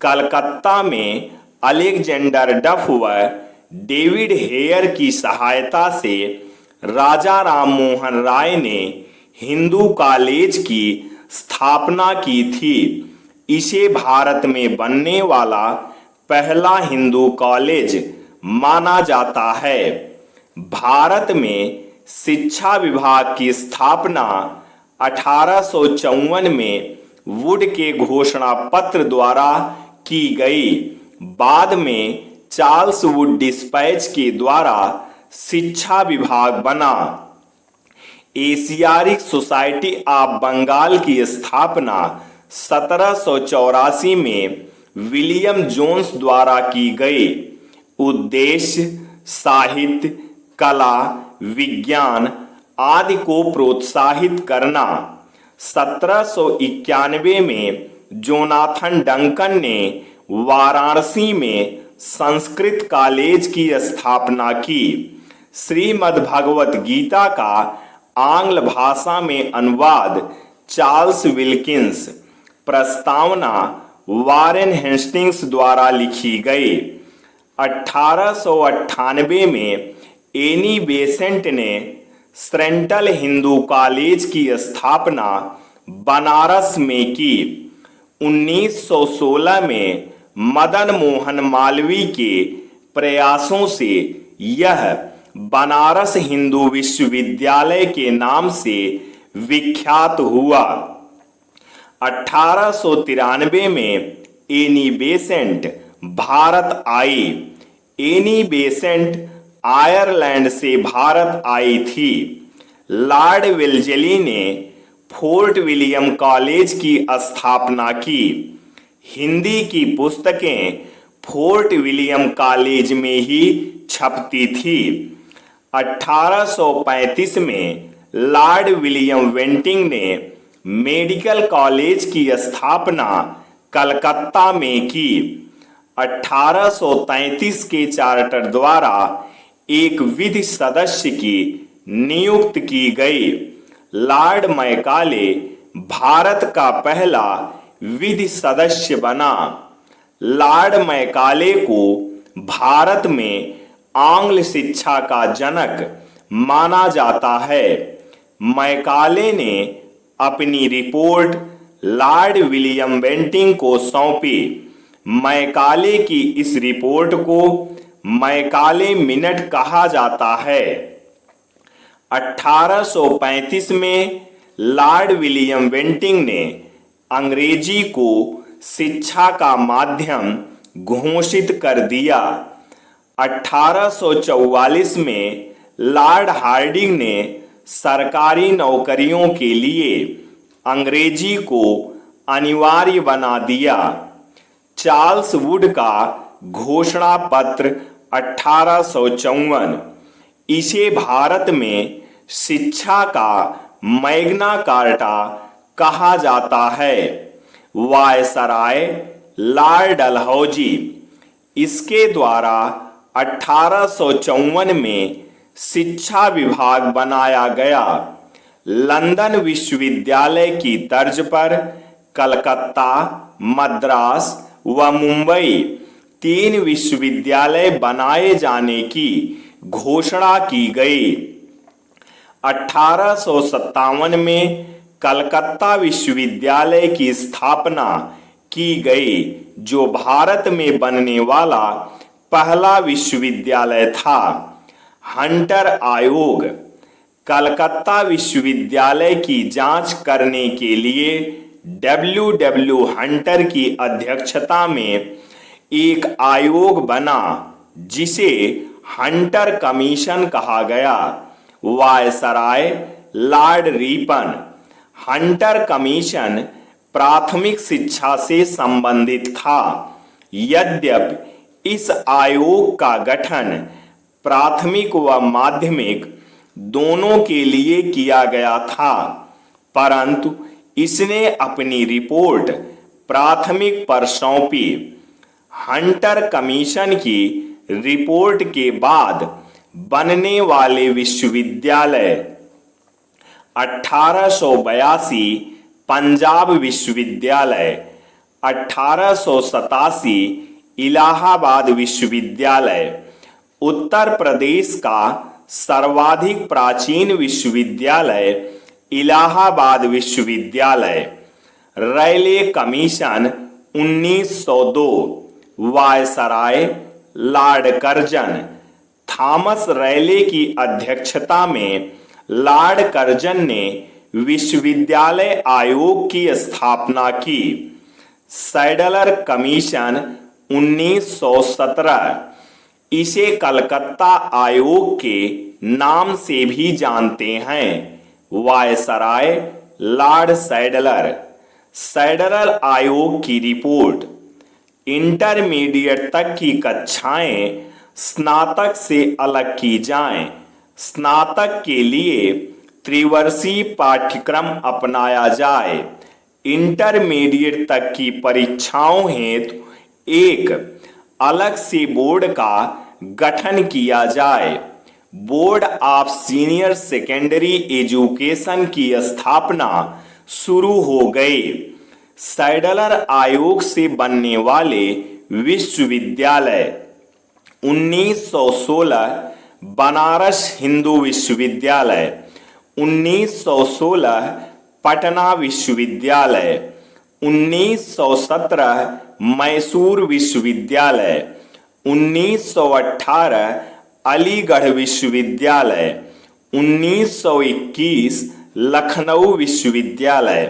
कलकत्ता में अलेक्जेंडर डफ व डेविड हेयर की सहायता से राजा राममोहन राय ने हिंदू कॉलेज की स्थापना की थी। इसे भारत में बनने वाला पहला हिंदू कॉलेज माना जाता है। भारत में शिक्षा विभाग की स्थापना 1854 में वुड के घोषणा पत्र द्वारा की गई। बाद में चार्ल्स वुड डिस्पैच के द्वारा शिक्षा विभाग बना। एशियाटिक सोसाइटी ऑफ बंगाल की स्थापना 1784 में विलियम जोन्स द्वारा की गई। उद्देश्य साहित्य, कला, विज्ञान आदि को प्रोत्साहित करना। 1791 में जोनाथन डंकन ने वाराणसी में संस्कृत कॉलेज की स्थापना की। श्रीमद् भगवत गीता का आंग्ल भाषा में अनुवाद चार्ल्स विल्किंस। प्रस्तावना वारेन हेस्टिंग्स द्वारा लिखी गई। 1898 में एनी बेसेंट ने सेंट्रल हिंदू कॉलेज की स्थापना बनारस में की। 1916 में मदन मोहन मालवीय के प्रयासों से यह बनारस हिंदू विश्वविद्यालय के नाम से विख्यात हुआ। 1893 में एनी बेसेंट भारत आई। एनी बेसेंट आयरलैंड से भारत आई थी। लॉर्ड वेल्लेस्ली ने फोर्ट विलियम कॉलेज की स्थापना की। हिंदी की पुस्तकें फोर्ट विलियम कॉलेज में ही छपती थी। 1835 में लॉर्ड विलियम बेंटिंक ने मेडिकल कॉलेज की स्थापना कलकत्ता में की। 1833 के चार्टर द्वारा एक विधि सदस्य की नियुक्ति की गई। लॉर्ड मैकाले भारत का पहला विधि सदस्य बना। लॉर्ड मैकाले को भारत में आंग्ल शिक्षा का जनक माना जाता है। मैकाले ने अपनी रिपोर्ट लॉर्ड विलियम बेंटिंक को सौंपी। मैकाले की इस रिपोर्ट को मैकाले मिनट कहा जाता है। 1835 में लॉर्ड विलियम बेंटिंक ने अंग्रेजी को शिक्षा का माध्यम घोषित कर दिया। 1844 में लॉर्ड हार्डिंग ने सरकारी नौकरियों के लिए अंग्रेजी को अनिवार्य बना दिया। चार्ल्स वुड का घोषणा पत्र 1854, इसे भारत में शिक्षा का मैग्ना कार्टा कहा जाता है। वायसराय लॉर्ड डलहौजी, इसके द्वारा 1854 में शिक्षा विभाग बनाया गया। लंदन विश्वविद्यालय की तर्ज पर कलकत्ता, मद्रास व मुंबई 3 विश्वविद्यालय बनाए जाने की घोषणा की गई। 1857 में कलकत्ता विश्वविद्यालय की स्थापना की गई, जो भारत में बनने वाला पहला विश्वविद्यालय था। हंटर आयोग कलकत्ता विश्वविद्यालय की जांच करने के लिए डब्ल्यू हंटर की अध्यक्षता में एक आयोग बना, जिसे हंटर कमीशन कहा गया। Viceroy Lord Ripon, Hunter commission प्राथमिक शिक्षा से संबंधित था। यद्यपि इस आयोग का गठन प्राथमिक व माध्यमिक दोनों के लिए किया गया था, परंतु इसने अपनी रिपोर्ट प्राथमिक पर सौंपी। हंटर कमीशन की रिपोर्ट के बाद बनने वाले विश्वविद्यालय 1882 पंजाब विश्वविद्यालय, 1887 इलाहाबाद विश्वविद्यालय, उत्तर प्रदेश का सर्वाधिक प्राचीन विश्वविद्यालय इलाहाबाद विश्वविद्यालय, Raleigh commission 1902, viceroy Lord Curzon, Thomas Raleigh की अध्यक्षता में लॉर्ड कर्जन ने विश्वविद्यालय आयोग की स्थापना की। सैडलर कमीशन 1917, इसे कलकत्ता आयोग के नाम से भी जानते हैं। वायसराय लॉर्ड सैडलर, सैडलर आयोग की रिपोर्ट, इंटरमीडिएट तक की कक्षाएं स्नातक से अलग की जाएं। स्नातक के लिए त्रिवर्षीय पाठ्यक्रम अपनाया जाए। इंटरमीडिएट तक की परीक्षाओं हेतु एक अलग से बोर्ड का गठन किया जाए। Board of senior secondary education की स्थापना शुरू हो गई। सैडलर आयोग से बनने वाले विश्वविद्यालय 1916 बनारस हिंदू विश्वविद्यालय, 1916 पटना विश्वविद्यालय, 1917 मैसूर विश्वविद्यालय, 1918 अलीगढ़ विश्वविद्यालय, 1921 लखनऊ विश्वविद्यालय।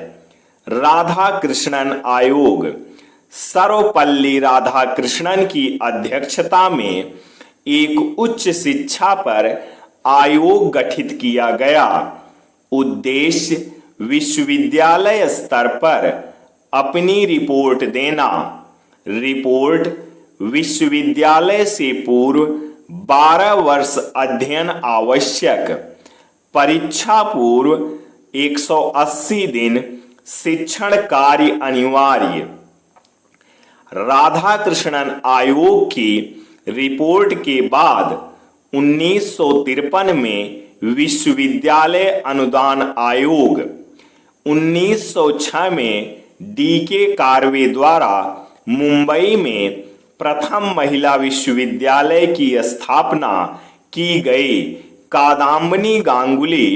राधा कृष्णन आयोग, सर्वपल्ली राधाकृष्णन की अध्यक्षता में एक उच्च शिक्षा पर आयोग गठित किया गया। उद्देश्य विश्वविद्यालय स्तर पर अपनी रिपोर्ट देना। रिपोर्ट विश्वविद्यालय से पूर्व 12 वर्ष अध्ययन आवश्यक। परीक्षा पूर्व 180 दिन शिक्षण कार्य अनिवार्य। राधाकृष्णन आयोग की रिपोर्ट के बाद 1953 में विश्वविद्यालय अनुदान आयोग, 1906 में D.K. कार्वे द्वारा मुंबई में प्रथम महिला विश्वविद्यालय की स्थापना की गई। कादम्बिनी गांगुली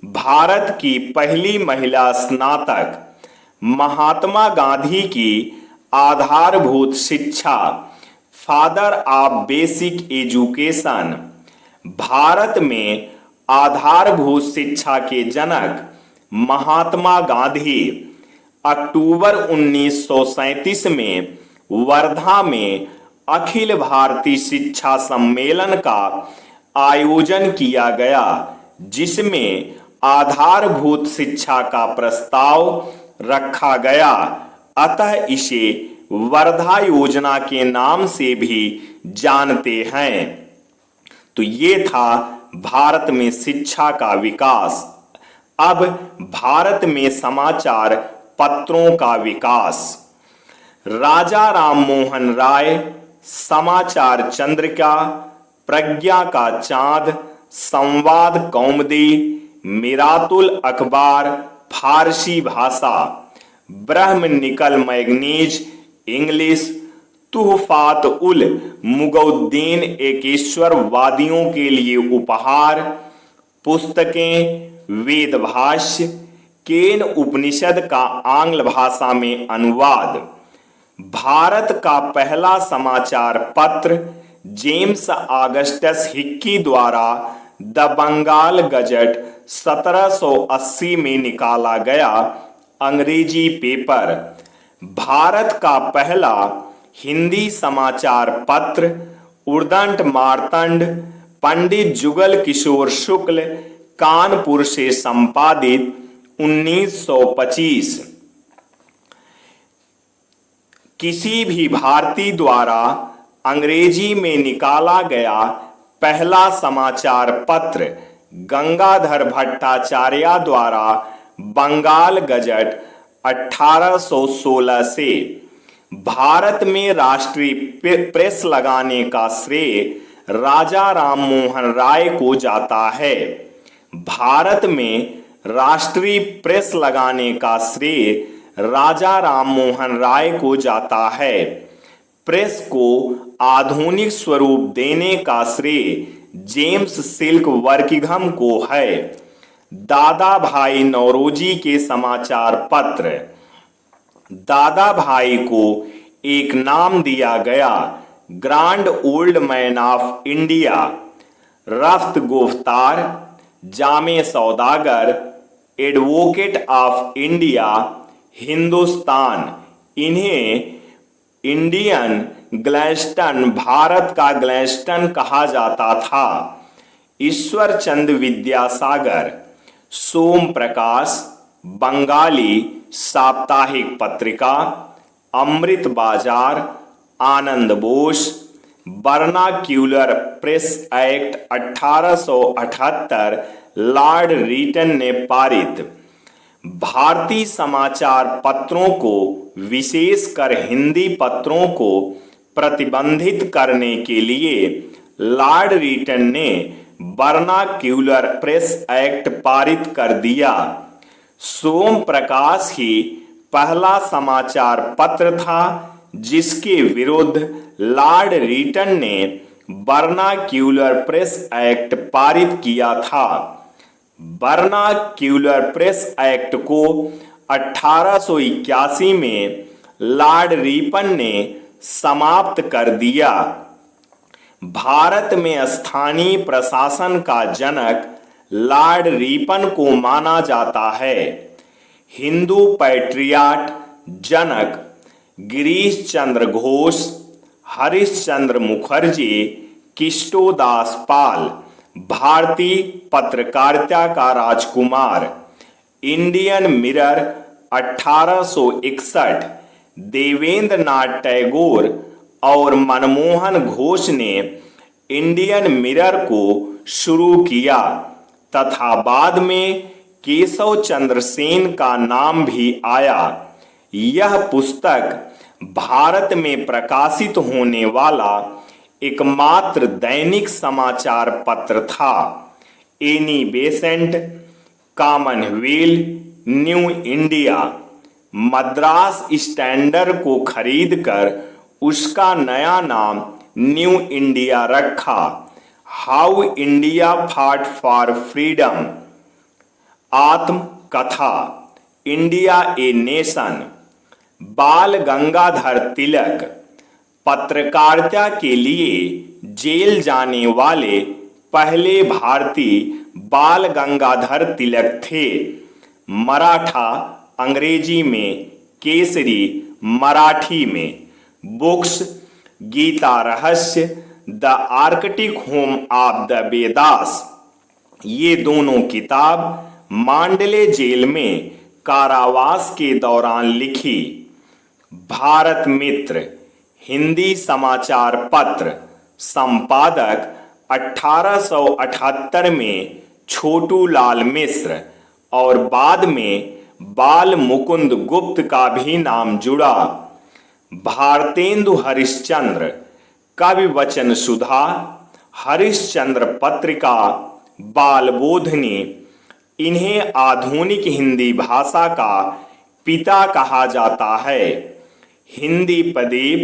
भारत की पहली महिला स्नातक। महात्मा गांधी की आधारभूत शिक्षा, father of basic education. Bharat में आधारभूत शिक्षा के जनक महात्मा गांधी अक्टूबर 1937 में वर्धा में अखिल भारतीय शिक्षा सम्मेलन का आयोजन किया गया, जिसमें आधारभूत शिक्षा का प्रस्ताव रखा गया। अतः इसे वर्धा योजना के नाम से भी जानते हैं। तो ये था भारत में शिक्षा का विकास। अब भारत में समाचार पत्रों का विकास। राजा राममोहन राय, समाचार चंद्रिका, प्रज्ञा का चांद, संवाद कौमुदी, मिरातुल अखबार फारसी भाषा, ब्रह्म निकल मैगनीज इंग्लिश, तुहफात उल मुगउद्दीन एकेश्वरवादियों के लिए उपहार, पुस्तकें, वेद भाष्य, केन उपनिषद का आंग्ल भाषा में अनुवाद। भारत का पहला समाचार पत्र जेम्स ऑगस्टस हिक्की द्वारा द बंगाल गजट 1780 में निकाला गया अंग्रेजी पेपर। भारत का पहला हिंदी समाचार पत्र उद्दंड मार्तंड पंडित जुगल किशोर शुक्ल कानपुर से संपादित 1925। किसी भी भारतीय द्वारा अंग्रेजी में निकाला गया पहला समाचार पत्र गंगाधर भट्टाचार्य द्वारा बंगाल गजट 1816 से। भारत में राष्ट्रीय प्रेस लगाने का श्रेय राजा राममोहन राय को जाता है। भारत में राष्ट्रीय प्रेस लगाने का श्रेय राजा राममोहन राय को जाता है। प्रेस को आधुनिक स्वरूप देने का श्रेय जेम्स सिल्क वर्किंघम को है। दादा भाई नौरोजी के समाचार पत्र। दादा भाई को एक नाम दिया गया, grand old man of India. Rast Goftar, Jame Saudagar, advocate of India, Hindustan. इन्हें इंडियन ग्लैस्टन, भारत का ग्लैस्टन कहा जाता था। ईश्वर चंद विद्यासागर, सोम प्रकाश, बंगाली साप्ताहिक पत्रिका, Amrit Bazar, Anand Bose, vernacular press act 1878 lord Lytton ने पारित। भारतीय समाचार पत्रों को, विशेषकर हिंदी पत्रों को प्रतिबंधित करने के लिए लॉर्ड रीटन ने वर्नाक्यूलर प्रेस एक्ट पारित कर दिया। सोम प्रकाश ही पहला समाचार पत्र था जिसके विरुद्ध लॉर्ड रीटन ने वर्नाक्यूलर प्रेस एक्ट पारित किया था। वर्नाक्यूलर प्रेस एक्ट को 1881 में लॉर्ड रीपन ने समाप्त कर दिया। भारत में स्थानीय प्रशासन का जनक लॉर्ड रीपन को माना जाता है। हिंदू पैट्रियाट जनक गिरीश चंद्र घोष, हरिश्चंद्र मुखर्जी, किष्टोदास पाल, भारतीय पत्रकारिता का राजकुमार, इंडियन मिरर 1861, देवेंद्र नाथ टैगोर और मनमोहन घोष ने इंडियन मिरर को शुरू किया तथा बाद में केशव चंद्र सेन का नाम भी आया। यह पुस्तक भारत में प्रकाशित होने वाला एकमात्र दैनिक समाचार पत्र था। Annie Besant, Commonwealth new India, Madras standard को खरीदकर उसका नया नाम न्यू इंडिया रखा। हाउ इंडिया फाट फॉर फ्रीडम, आत्मकथा, इंडिया ए नेशन, बाल गंगाधर तिलक, पत्रकारिता के लिए जेल जाने वाले पहले भारतीय बाल गंगाधर तिलक थे। मराठा अंग्रेजी में, केसरी मराठी में। बुक्स, गीता रहस्य, the Arctic home of the Vedas. ये दोनों किताब मांडले जेल में कारावास के दौरान लिखी। भारत मित्र हिंदी समाचार पत्र, संपादक 1878 में छोटू लाल मिश्र और बाद में बाल मुकुंद गुप्त का भी नाम जुड़ा। भारतेंदु हरिश्चंद्र, कवि वचन सुधा, हरिश्चंद्र पत्रिका, बाल बोधनी। इन्हें आधुनिक हिंदी भाषा का पिता कहा जाता है। हिंदी प्रदीप,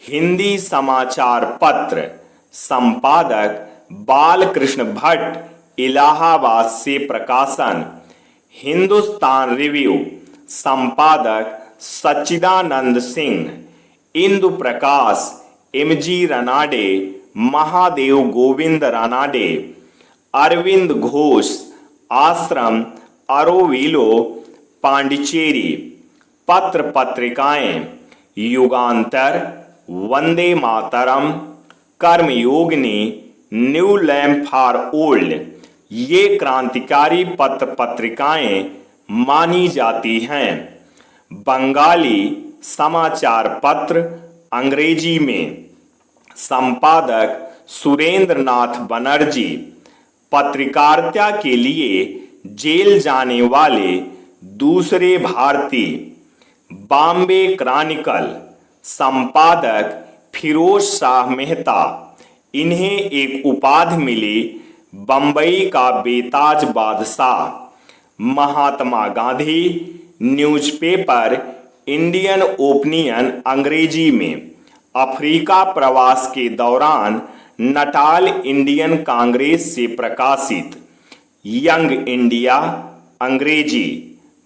हिंदी समाचार पत्र, संपादक बालकृष्ण भट्ट, इलाहाबाद से प्रकाशन। हिंदुस्तान रिव्यू, संपादक सच्चिदानंद सिंह। इंदु प्रकाश, एमजी रनाडे, महादेव गोविंद रनाडे। अरविंद घोष, आश्रम अरोविलो, पांडिचेरी। पत्र पत्रिकाएं, युगांतर, वंदे मातरम, कर्मयोगिनी, न्यू लैम्प फॉर ओल्ड। ये क्रांतिकारी पत्र पत्रिकाएं मानी जाती हैं। बंगाली समाचार पत्र अंग्रेजी में, संपादक सुरेंद्र नाथ बनर्जी। पत्रकारिता के लिए जेल जाने वाले दूसरे भारतीय। बॉम्बे क्रॉनिकल, संपादक फिरोज शाह मेहता। इन्हें एक उपाधि मिली, बंबई का बेताज बादशाह। Mahatma Gandhi, newspaper Indian opinion अंग्रेजी में। अफ्रीका प्रवास के दौरान नटाल इंडियन कांग्रेस से प्रकाशित। यंग इंडिया अंग्रेजी।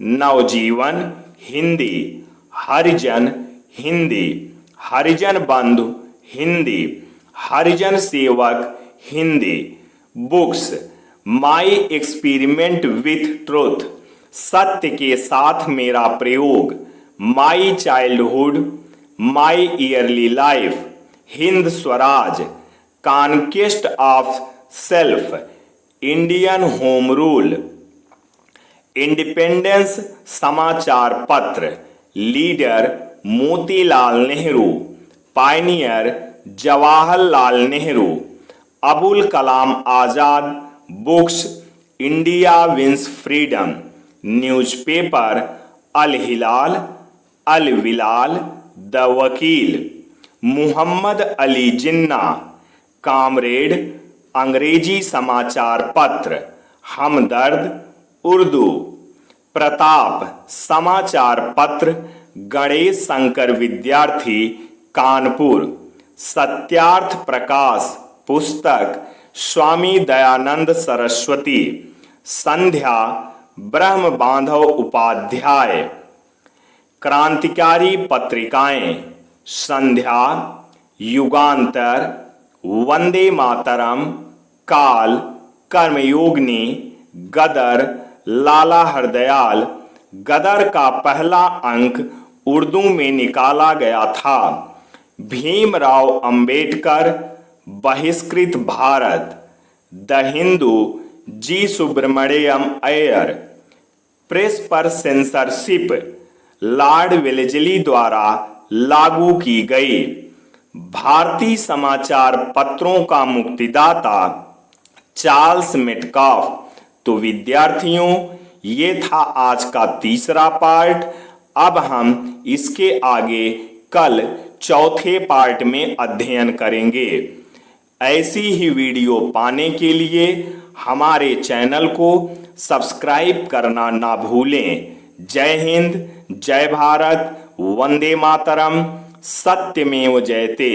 नवजीवन हिंदी। हरिजन हिंदी। हरिजन बंधु Hindi. Harijan Sevak Hindi. Books, my experiment with truth, सत्य के साथ मेरा प्रयोग। My childhood, my early life. Hind Swaraj, conquest of self, Indian home rule. Independence समाचार पत्र, leader Motilal Nehru, pioneer Jawaharlal Nehru. Abul Kalam Azad. Books, India wins freedom. Newspaper Al Hilal, Al Bilal, the Vakil. Muhammad Ali Jinnah, comrade अंग्रेजी समाचार पत्र। हमदर्द उर्दू। प्रताप समाचार पत्र, गणेश शंकर विद्यार्थी, कानपुर। सत्यार्थ प्रकाश पुस्तक, स्वामी दयानंद सरस्वती। संध्या ब्रह्म बांधव उपाध्याय। क्रांतिकारी पत्रिकाएं, संध्या, युगांतर, वंदे मातरम, काल, कर्मयोगिनी, गदर, लाला हरदयाल। गदर का पहला अंक उर्दू में निकाला गया था। Bhimrao Ambedkar, Bahishkrit Bharat. The Hindu, G Subramania Iyer. Press पर सेंसरशिप लॉर्ड वेलेस्ली द्वारा लागू की गई। भारतीय समाचार पत्रों का मुक्तिदाता चार्ल्स मेटकाफ। तो विद्यार्थियों, ये था आज का तीसरा पार्ट। अब हम इसके आगे कल चौथे पार्ट में अध्ययन करेंगे। ऐसी ही वीडियो पाने के लिए हमारे चैनल को सब्सक्राइब करना ना भूलें। जय हिंद, जय भारत, वंदे मातरम, सत्यमेव जयते।